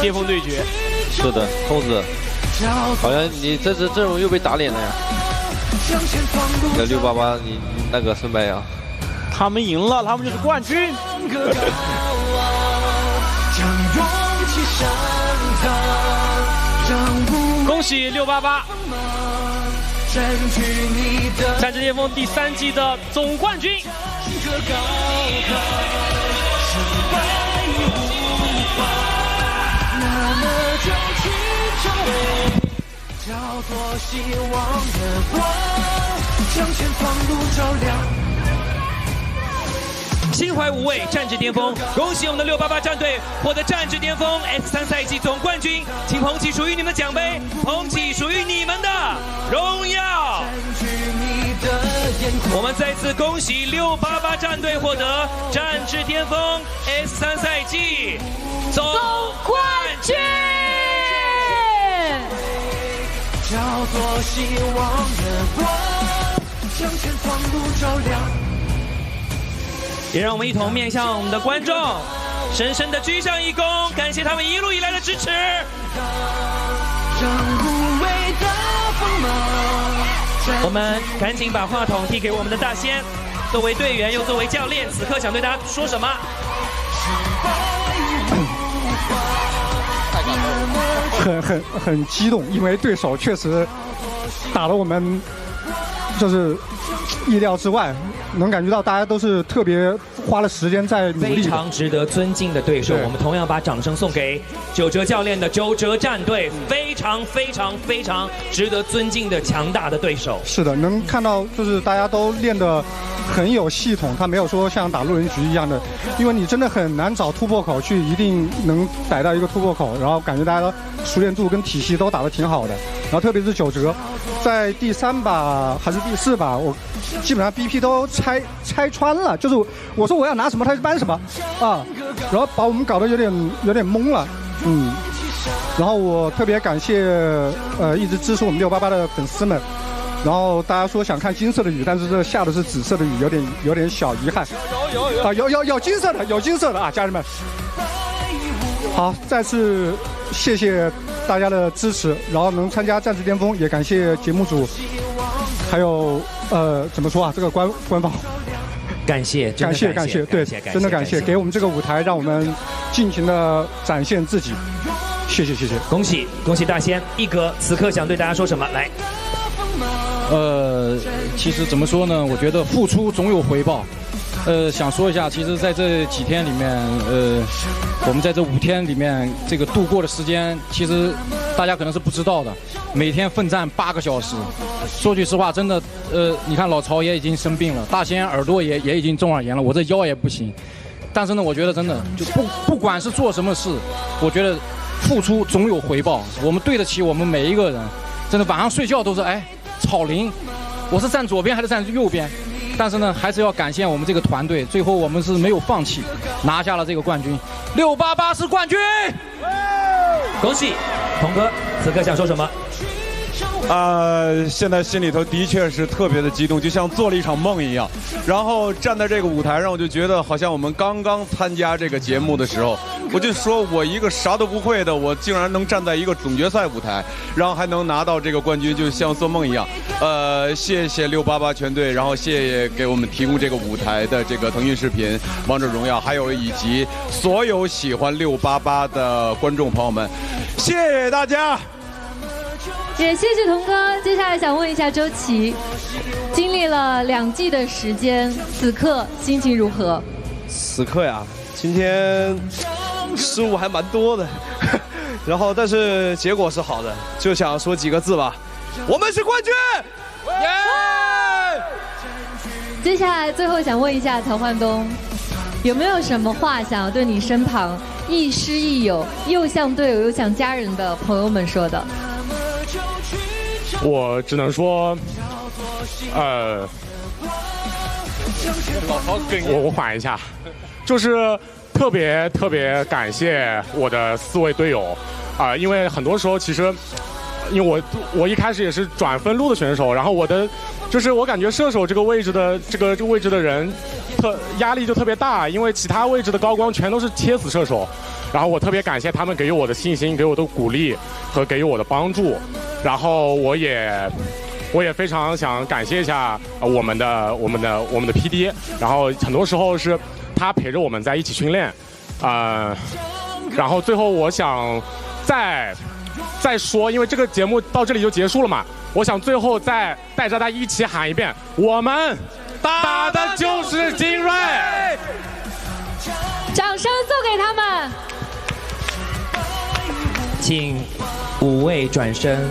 巅峰对决。是的，兔子，好像你这支阵容又被打脸了呀。那688，你那个胜败呀？他们赢了，他们就是冠军。恭喜688，战至巅峰第3季的总冠军。叫做希望的光，向前方路照亮。心怀无畏，战至巅峰！恭喜我们的688战队获得战至巅峰 S3赛季总冠军，请捧起属于你们的奖杯，捧起属于你们的荣耀。我们再次恭喜688战队获得战至巅峰 S3赛季总冠军。叫做希望的光，向前方路照亮。也让我们一同面向我们的观众，深深的鞠上一躬，感谢他们一路以来的支持。我们赶紧把话筒递给我们的大仙，作为队员又作为教练，此刻想对大家说什么？很激动，因为对手确实打得我们就是意料之外，能感觉到大家都是特别花了时间在努力。非常值得尊敬的对手，我们同样把掌声送给九哲教练的九哲战队，非常值得尊敬的强大的对手。是的，能看到就是大家都练得很有系统，他没有说像打路人局一样的，因为你真的很难找突破口去一定能逮到一个突破口，然后感觉大家的熟练度跟体系都打得挺好的，然后特别是九哲，在第3把还是第4把，我基本上 BP 都拆穿了，就是我说我要拿什么他就搬什么啊，然后把我们搞得有点懵了，然后我特别感谢一直支持我们688的粉丝们。然后大家说想看金色的雨，但是这下的是紫色的雨，有点小遗憾。有金色的啊，家人们。好，再次谢谢大家的支持，然后能参加战至巅峰，也感谢节目组，还有怎么说啊，这个官方。感谢，对，真的感谢，给我们这个舞台，让我们尽情的展现自己。谢谢，恭喜大仙一哥，此刻想对大家说什么？来。其实怎么说呢？我觉得付出总有回报。想说一下，其实在这几天里面，我们在这5天里面这个度过的时间，其实大家可能是不知道的。每天奋战8个小时，说句实话，真的，你看老曹也已经生病了，大仙耳朵也已经中耳炎了，我这腰也不行。但是呢，我觉得真的就不管是做什么事，我觉得付出总有回报。我们对得起我们每一个人。真的晚上睡觉都是草林，我是站左边还是站右边？但是呢，还是要感谢我们这个团队，最后我们是没有放弃，拿下了这个冠军，688是冠军。恭喜，童哥，此刻想说什么？现在心里头的确是特别的激动，就像做了一场梦一样。然后站在这个舞台上，我就觉得好像我们刚刚参加这个节目的时候，我就说我一个啥都不会的，我竟然能站在一个总决赛舞台，然后还能拿到这个冠军，就像做梦一样。谢谢688全队，然后谢谢给我们提供这个舞台的这个腾讯视频、王者荣耀，还有以及所有喜欢688的观众朋友们，谢谢大家。也谢谢童哥。接下来想问一下周琦，经历了2季的时间，此刻心情如何？此刻呀，今天失误还蛮多的，然后但是结果是好的，就想说几个字吧，我们是冠军！接下来最后想问一下曹焕东，有没有什么话想要对你身旁亦师亦友，又像队友又像家人的朋友们说的？我只能说，我缓一下，就是特别感谢我的4位队友因为很多时候其实，因为我一开始也是转分路的选手，然后就是我感觉射手这个位置的这个位置的人，压力就特别大，因为其他位置的高光全都是切死射手，然后我特别感谢他们给予我的信心，给我的鼓励和给予我的帮助，然后我也非常想感谢一下我们的 PD， 然后很多时候是他陪着我们在一起训练，然后最后我想再说，因为这个节目到这里就结束了嘛，我想最后再带着大家一起喊一遍，我们打的就是精锐，掌声送给他们。请5位转身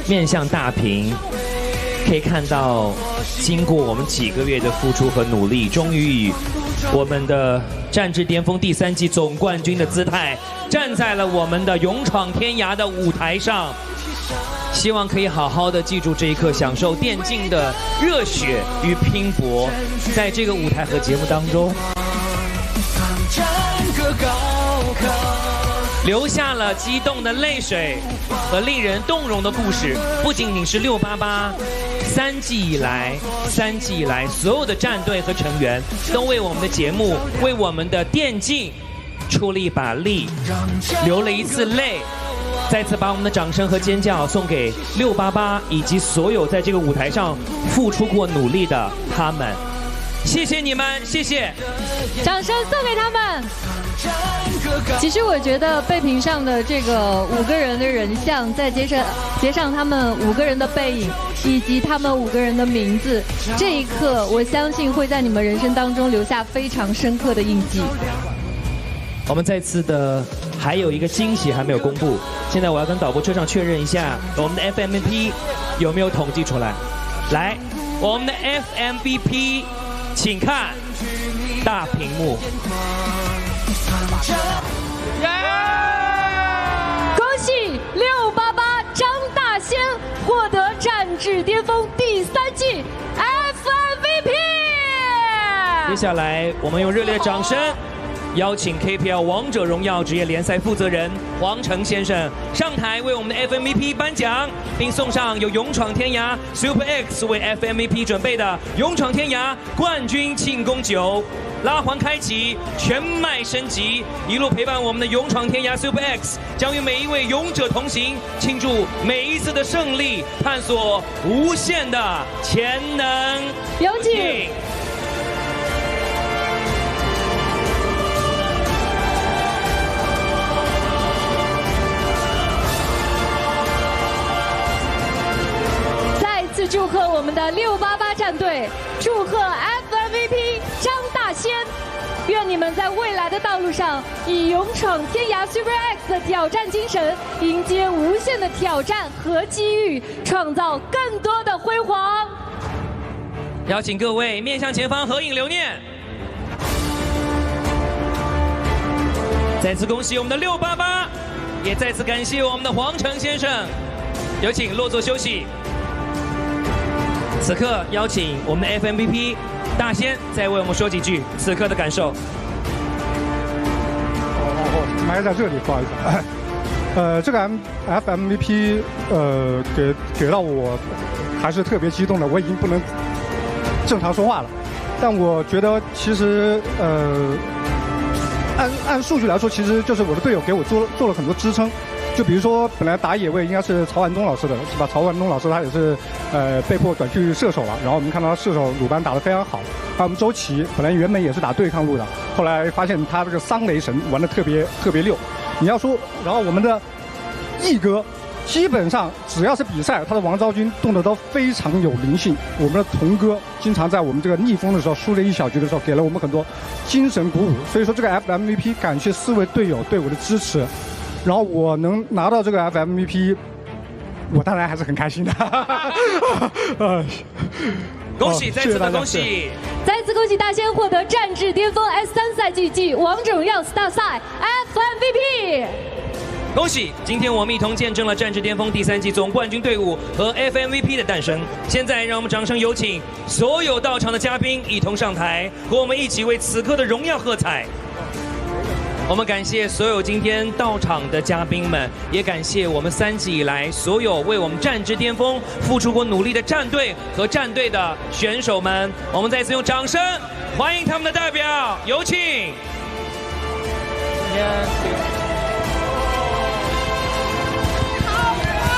面向大屏，可以看到经过我们几个月的付出和努力，终于以我们的战至巅峰第3季总冠军的姿态站在了我们的勇闯天涯的舞台上，希望可以好好的记住这一刻，享受电竞的热血与拼搏，在这个舞台和节目当中留下了激动的泪水和令人动容的故事。不仅仅是6883季以来所有的战队和成员都为我们的节目，为我们的电竞出了一把力，流了一次泪。再次把我们的掌声和尖叫送给688以及所有在这个舞台上付出过努力的他们。谢谢你们，谢谢。掌声送给他们。其实我觉得背屏上的这个5个人的人像，再接上他们5个人的背影，以及他们5个人的名字，这一刻我相信会在你们人生当中留下非常深刻的印记。我们再次的还有一个惊喜还没有公布，现在我要跟导播车上确认一下我们的 FMVP 有没有统计出来。来，我们的 FMVP， 请看大屏幕。恭喜688张大仙获得战至巅峰第3季 FMVP。接下来我们用热烈的掌声邀请 KPL 王者荣耀职业联赛负责人黄成先生上台为我们的 FMVP 颁奖，并送上由勇闯天涯 Super X 为 FMVP 准备的勇闯天涯冠军庆功酒。拉环开启，全麦升级，一路陪伴我们的勇闯天涯 Super X， 将与每一位勇者同行，庆祝每一次的胜利，探索无限的潜能。有请。再次祝贺我们的688战队，祝贺 FMVP 张大仙，愿你们在未来的道路上以勇闯天涯 Super X 的挑战精神，迎接无限的挑战和机遇，创造更多的辉煌。邀请各位面向前方合影留念。再次恭喜我们的688，也再次感谢我们的黄成先生。有请落座休息。此刻邀请我们的 FMVP 大仙再为我们说几句此刻的感受。埋在这里，不好意思。这个 FMVP 给到我还是特别激动的，我已经不能正常说话了。但我觉得其实按数据来说，其实就是我的队友给我做了很多支撑。就比如说，本来打野位应该是曹万东老师的，是吧？曹万东老师他也是被迫转去射手了。然后我们看到射手鲁班打得非常好。还有我们周琦本来原本也是打对抗路的，后来发现他这个桑雷神玩得特别溜。你要说，然后我们的毅哥基本上只要是比赛，他的王昭君动得都非常有灵性。我们的童哥经常在我们这个逆风的时候，输了一小局的时候，给了我们很多精神鼓舞。所以说这个 FMVP 感谢4位队友对我的支持。然后我能拿到这个 FMVP， 我当然还是很开心的。恭喜，再次的恭喜！再次恭喜大仙获得战至巅峰 S3赛季暨王者荣耀 Star 赛 FMVP。恭喜！今天我们一同见证了战至巅峰第3季总冠军队伍和 FMVP 的诞生。现在让我们掌声有请所有到场的嘉宾一同上台，和我们一起为此刻的荣耀喝彩。我们感谢所有今天到场的嘉宾们，也感谢我们3季以来所有为我们战至巅峰付出过努力的战队和战队的选手们。我们再次用掌声欢迎他们的代表，有请。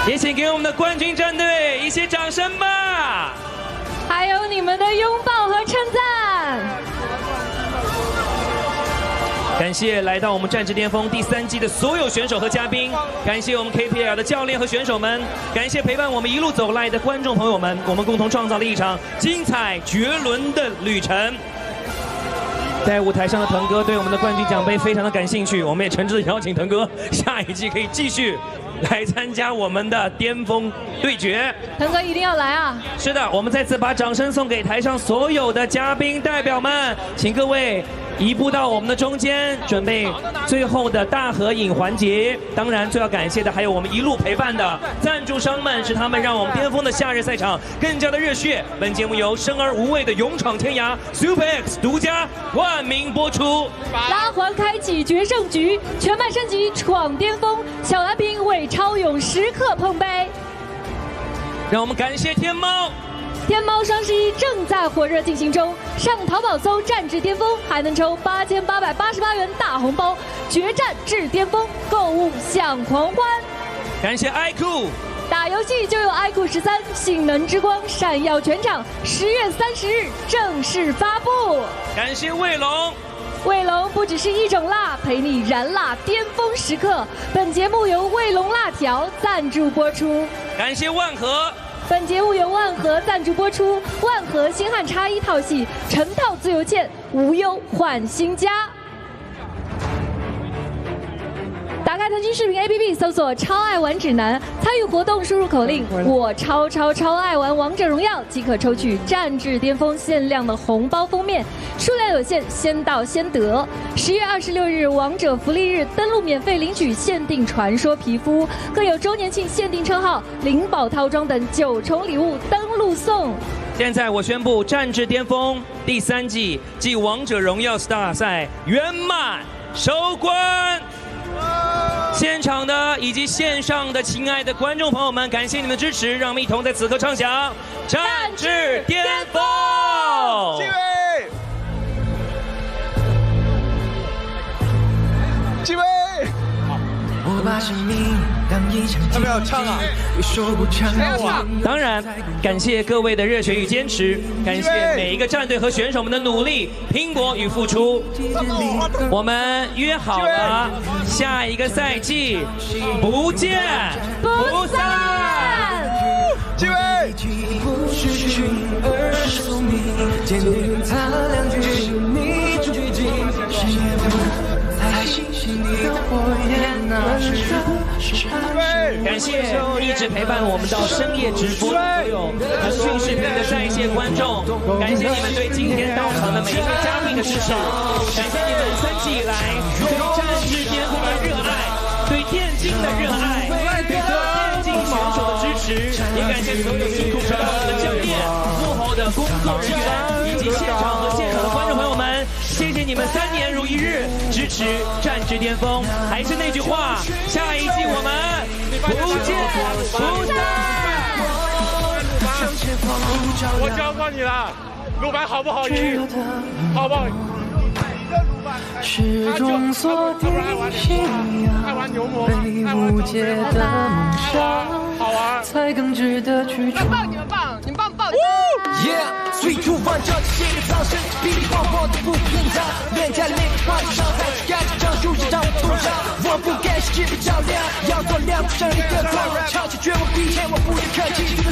也请给我们的冠军战队一些掌声吧。还有你们的拥抱和称赞。感谢来到我们战至巅峰第3季的所有选手和嘉宾，感谢我们 KPL 的教练和选手们，感谢陪伴我们一路走来的观众朋友们，我们共同创造了一场精彩绝伦的旅程。在舞台上的腾哥对我们的冠军奖杯非常的感兴趣，我们也诚挚的邀请腾哥下一季可以继续来参加我们的巅峰对决。腾哥一定要来啊！是的，我们再次把掌声送给台上所有的嘉宾代表们，请各位移步到我们的中间，准备最后的大合影环节。当然，最要感谢的还有我们一路陪伴的赞助商们，是他们让我们巅峰的夏日赛场更加的热血。本节目由生而无畏的勇闯天涯 Super X 独家冠名播出。拉环开启决胜局，全麦升级闯巅峰，小蓝瓶为超勇时刻碰杯。让我们感谢天猫。天猫双11正在火热进行中，上淘宝搜战至巅峰，还能抽8888元大红包，决战至巅峰，购物享狂欢。感谢爱酷，打游戏就有 iQOO 13性能之光闪耀全场，10月30日正式发布。感谢卫龙。卫龙不只是一种辣，陪你燃辣巅峰时刻。本节目由卫龙辣条赞助播出。感谢万和。本节目由万和赞助播出。万和星汉叉1套系，成套自由券，无忧换新家。打开腾讯视频 APP， 搜索“超爱玩指南”，参与活动输入口令“我超爱玩王者荣耀”，即可抽取战至巅峰限量的红包封面，数量有限，先到先得。10月26日王者福利日，登录免费领取限定传说皮肤，更有周年庆限定称号、灵宝套装等9重礼物登录送。现在我宣布，战至巅峰第3季暨王者荣耀 Star 赛圆满收官。现场的以及线上的亲爱的观众朋友们，感谢你们的支持，让我们一同在此刻唱响《战至巅峰》。几位，我把生命当一场竞技，别说不唱。当然，感谢各位的热血与坚持，感谢每一个战队和选手们的努力、拼搏与付出。我们约好了，下一个赛季不见不散。几位。不是群而是宿命，坚定擦亮距你距近，谁也不在星星里的火焰，那是感谢一直陪伴我们到深夜直播的所有腾讯视频的在线观众，感谢你们对今天到场的每一位嘉宾的支持，感谢你们3季以来对战至巅峰的热爱，对电竞的热爱，对电竞选手的支持，也感谢所有辛苦指导我们的教练、幕后的工作人员以及现场和现场的观众朋友们，谢谢你们3年如一日支持战至巅峰。还是那句话，下一季我们不见不散。我教过你了，鲁班好不好赢？好不好？始终锁定信仰，被误解的梦想，才更值得去闯。你们棒！Yeah， 最突然这些个掌声，噼里啪啦的不平常，脸颊里每个话题上台，该紧张就紧张不上，我不甘心只比较亮，要做亮不胜利的光，超起绝望比天，我不也客气，这个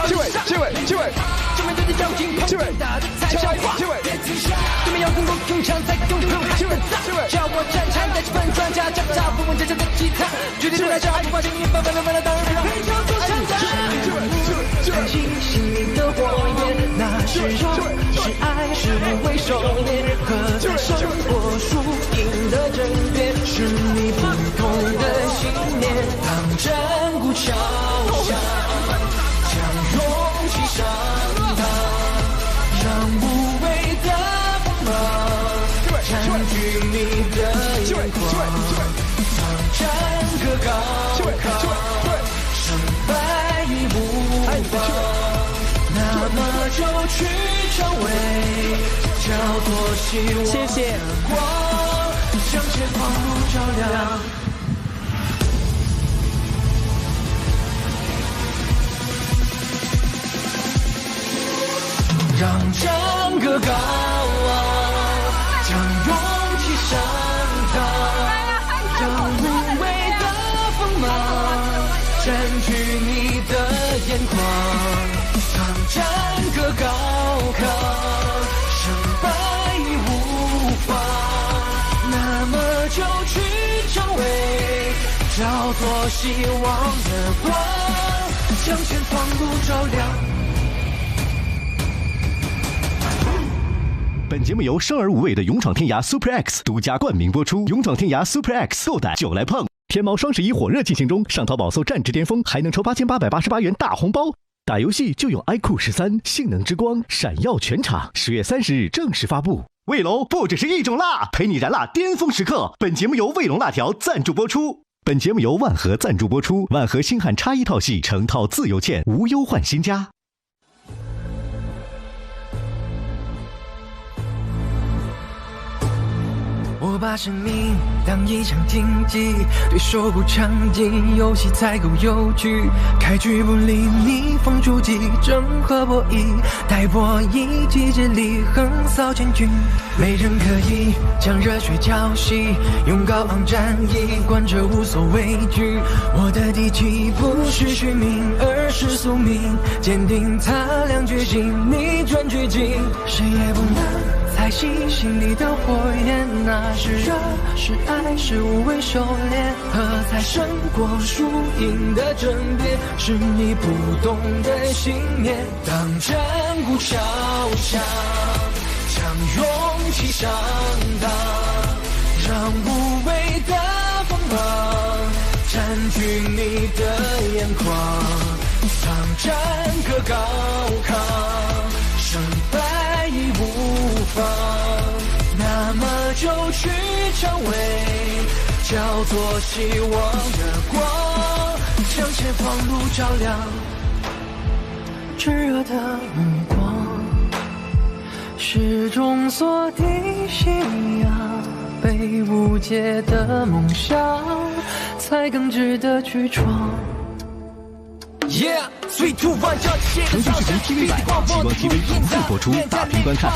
是我的几位，正面对着妖精碰打的才像话，别停下，对面要更多更强才更狠，还更大，叫我战场带起分专家，找找不稳这的吉他，决定出来叫还不发现你翻了，当然让非常做强大。星星里的火焰，那是肉，是爱，是无畏狩猎，和在生活输赢的争辩，是你不同的信念。当战鼓敲响，将勇气上膛，让无畏的锋芒占据你的眼眶，当战歌高亢，胜败已无妨，那么就去成为叫做希望的光，向前方路照亮。让战歌高昂，将勇气上膛，让无畏的锋芒占据你的眼眶，当战歌高亢，胜败已无妨，那么就去成为叫做希望的光，向前方路照亮。本节目由生而无畏的勇闯天涯 Super X 独家冠名播出。勇闯天涯 Super X 够胆就来碰！天猫双11火热进行中，上淘宝搜战至巅峰还能抽8888元大红包。打游戏就用 iQOO 13性能之光闪耀全场，10月30日正式发布。卫龙不只是一种辣，陪你燃辣巅峰时刻。本节目由卫龙辣条赞助播出。本节目由万和赞助播出。万和星汉叉1套系成套自由券，无忧换新家。我把生命当一场竞技，对手不强劲，游戏才够有趣。开局不理你，放出击，正和博弈，待博弈，集结力横扫千军。没人可以将热血浇熄，用高昂战役贯彻无所畏惧。我的底气不是虚名，而是宿命，坚定擦亮决心，逆转绝境，谁也不能猜熄心里的火焰，那是热，是爱，是无畏狩猎，何才胜过输赢的争辩？是你不懂的信念。当战鼓敲响，将勇气上当，让无畏的锋芒占据你的眼眶。当战歌高亢，胜败已无妨，那么就去成为叫做希望的光，将前方路照亮，炙热的目光，始终锁定信仰，被误解的梦想，才更值得去闯。腾讯视频 TV 版，极光 TV 同步播出，大屏观看，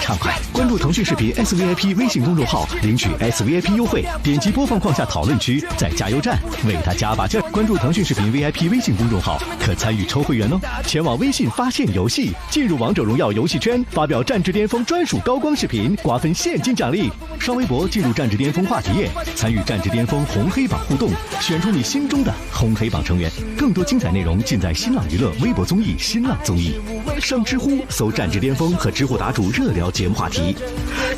畅快。关注腾讯视频 SVIP 微信公众号，领取 SVIP 优惠，点击播放框下讨论区，在加油站为他加把劲。关注腾讯视频 VIP 微信公众号，可参与抽会员哦。前往微信发现游戏，进入王者荣耀游戏圈，发表战至巅峰专属高光视频，瓜分现金奖励。刷微博进入战至巅峰话题页，参与战至巅峰红黑榜互动，选出你心中的红黑榜成员。更多精彩内容尽在新浪娱乐微博综艺新浪综艺，上知乎搜战至巅峰和知乎答主热聊节目话题。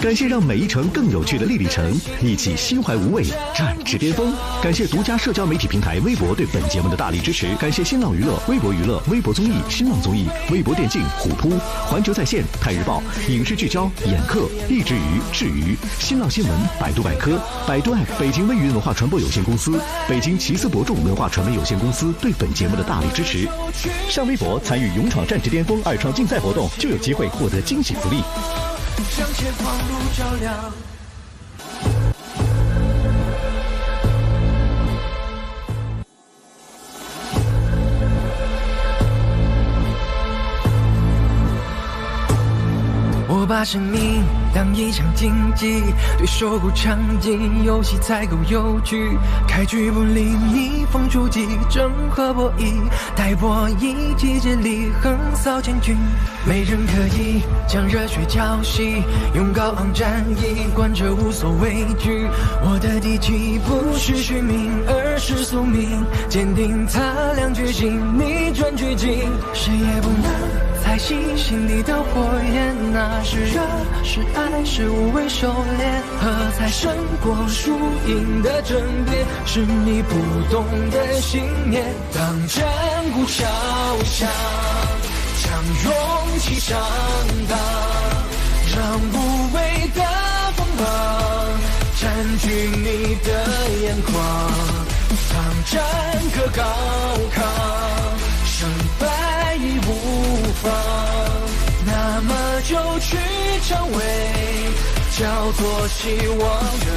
感谢让每一程更有趣的丽丽城，一起心怀无畏战至巅峰。感谢独家社交媒体平台微博对本节目的大力支持。感谢新浪娱乐、微博娱乐、微博综艺、新浪综艺、微博电竞、虎扑、环球在线、太日报、影视聚焦、眼客、一只鱼、智鱼、新浪新闻、百度百科、百度 App、北京微云文化传播有限公司、北京奇思博众文化传媒有限公司对本节目的大力支持。上微博参与勇闯战至巅峰2创竞赛活动，就有机会获得惊喜福利。向前方路照亮。我把生命当一场竞技，对手不强劲，游戏才够有趣。开局不理你，放出击，正和博弈，待博弈，集结力横扫千军。没人可以将热血浇熄，用高昂战役贯彻无所畏惧。我的底气不是虚名，而是宿命，坚定擦亮决心，逆转绝境，谁也不能猜熄心里的火焰，那是热，是爱，是无畏狩猎，何才胜过输赢的争辩？是你不懂的信念。当战鼓敲响，将勇气上当，让无畏的锋芒占据你的眼眶。当战歌高亢，胜败已无妨，那么就去成为叫做希望的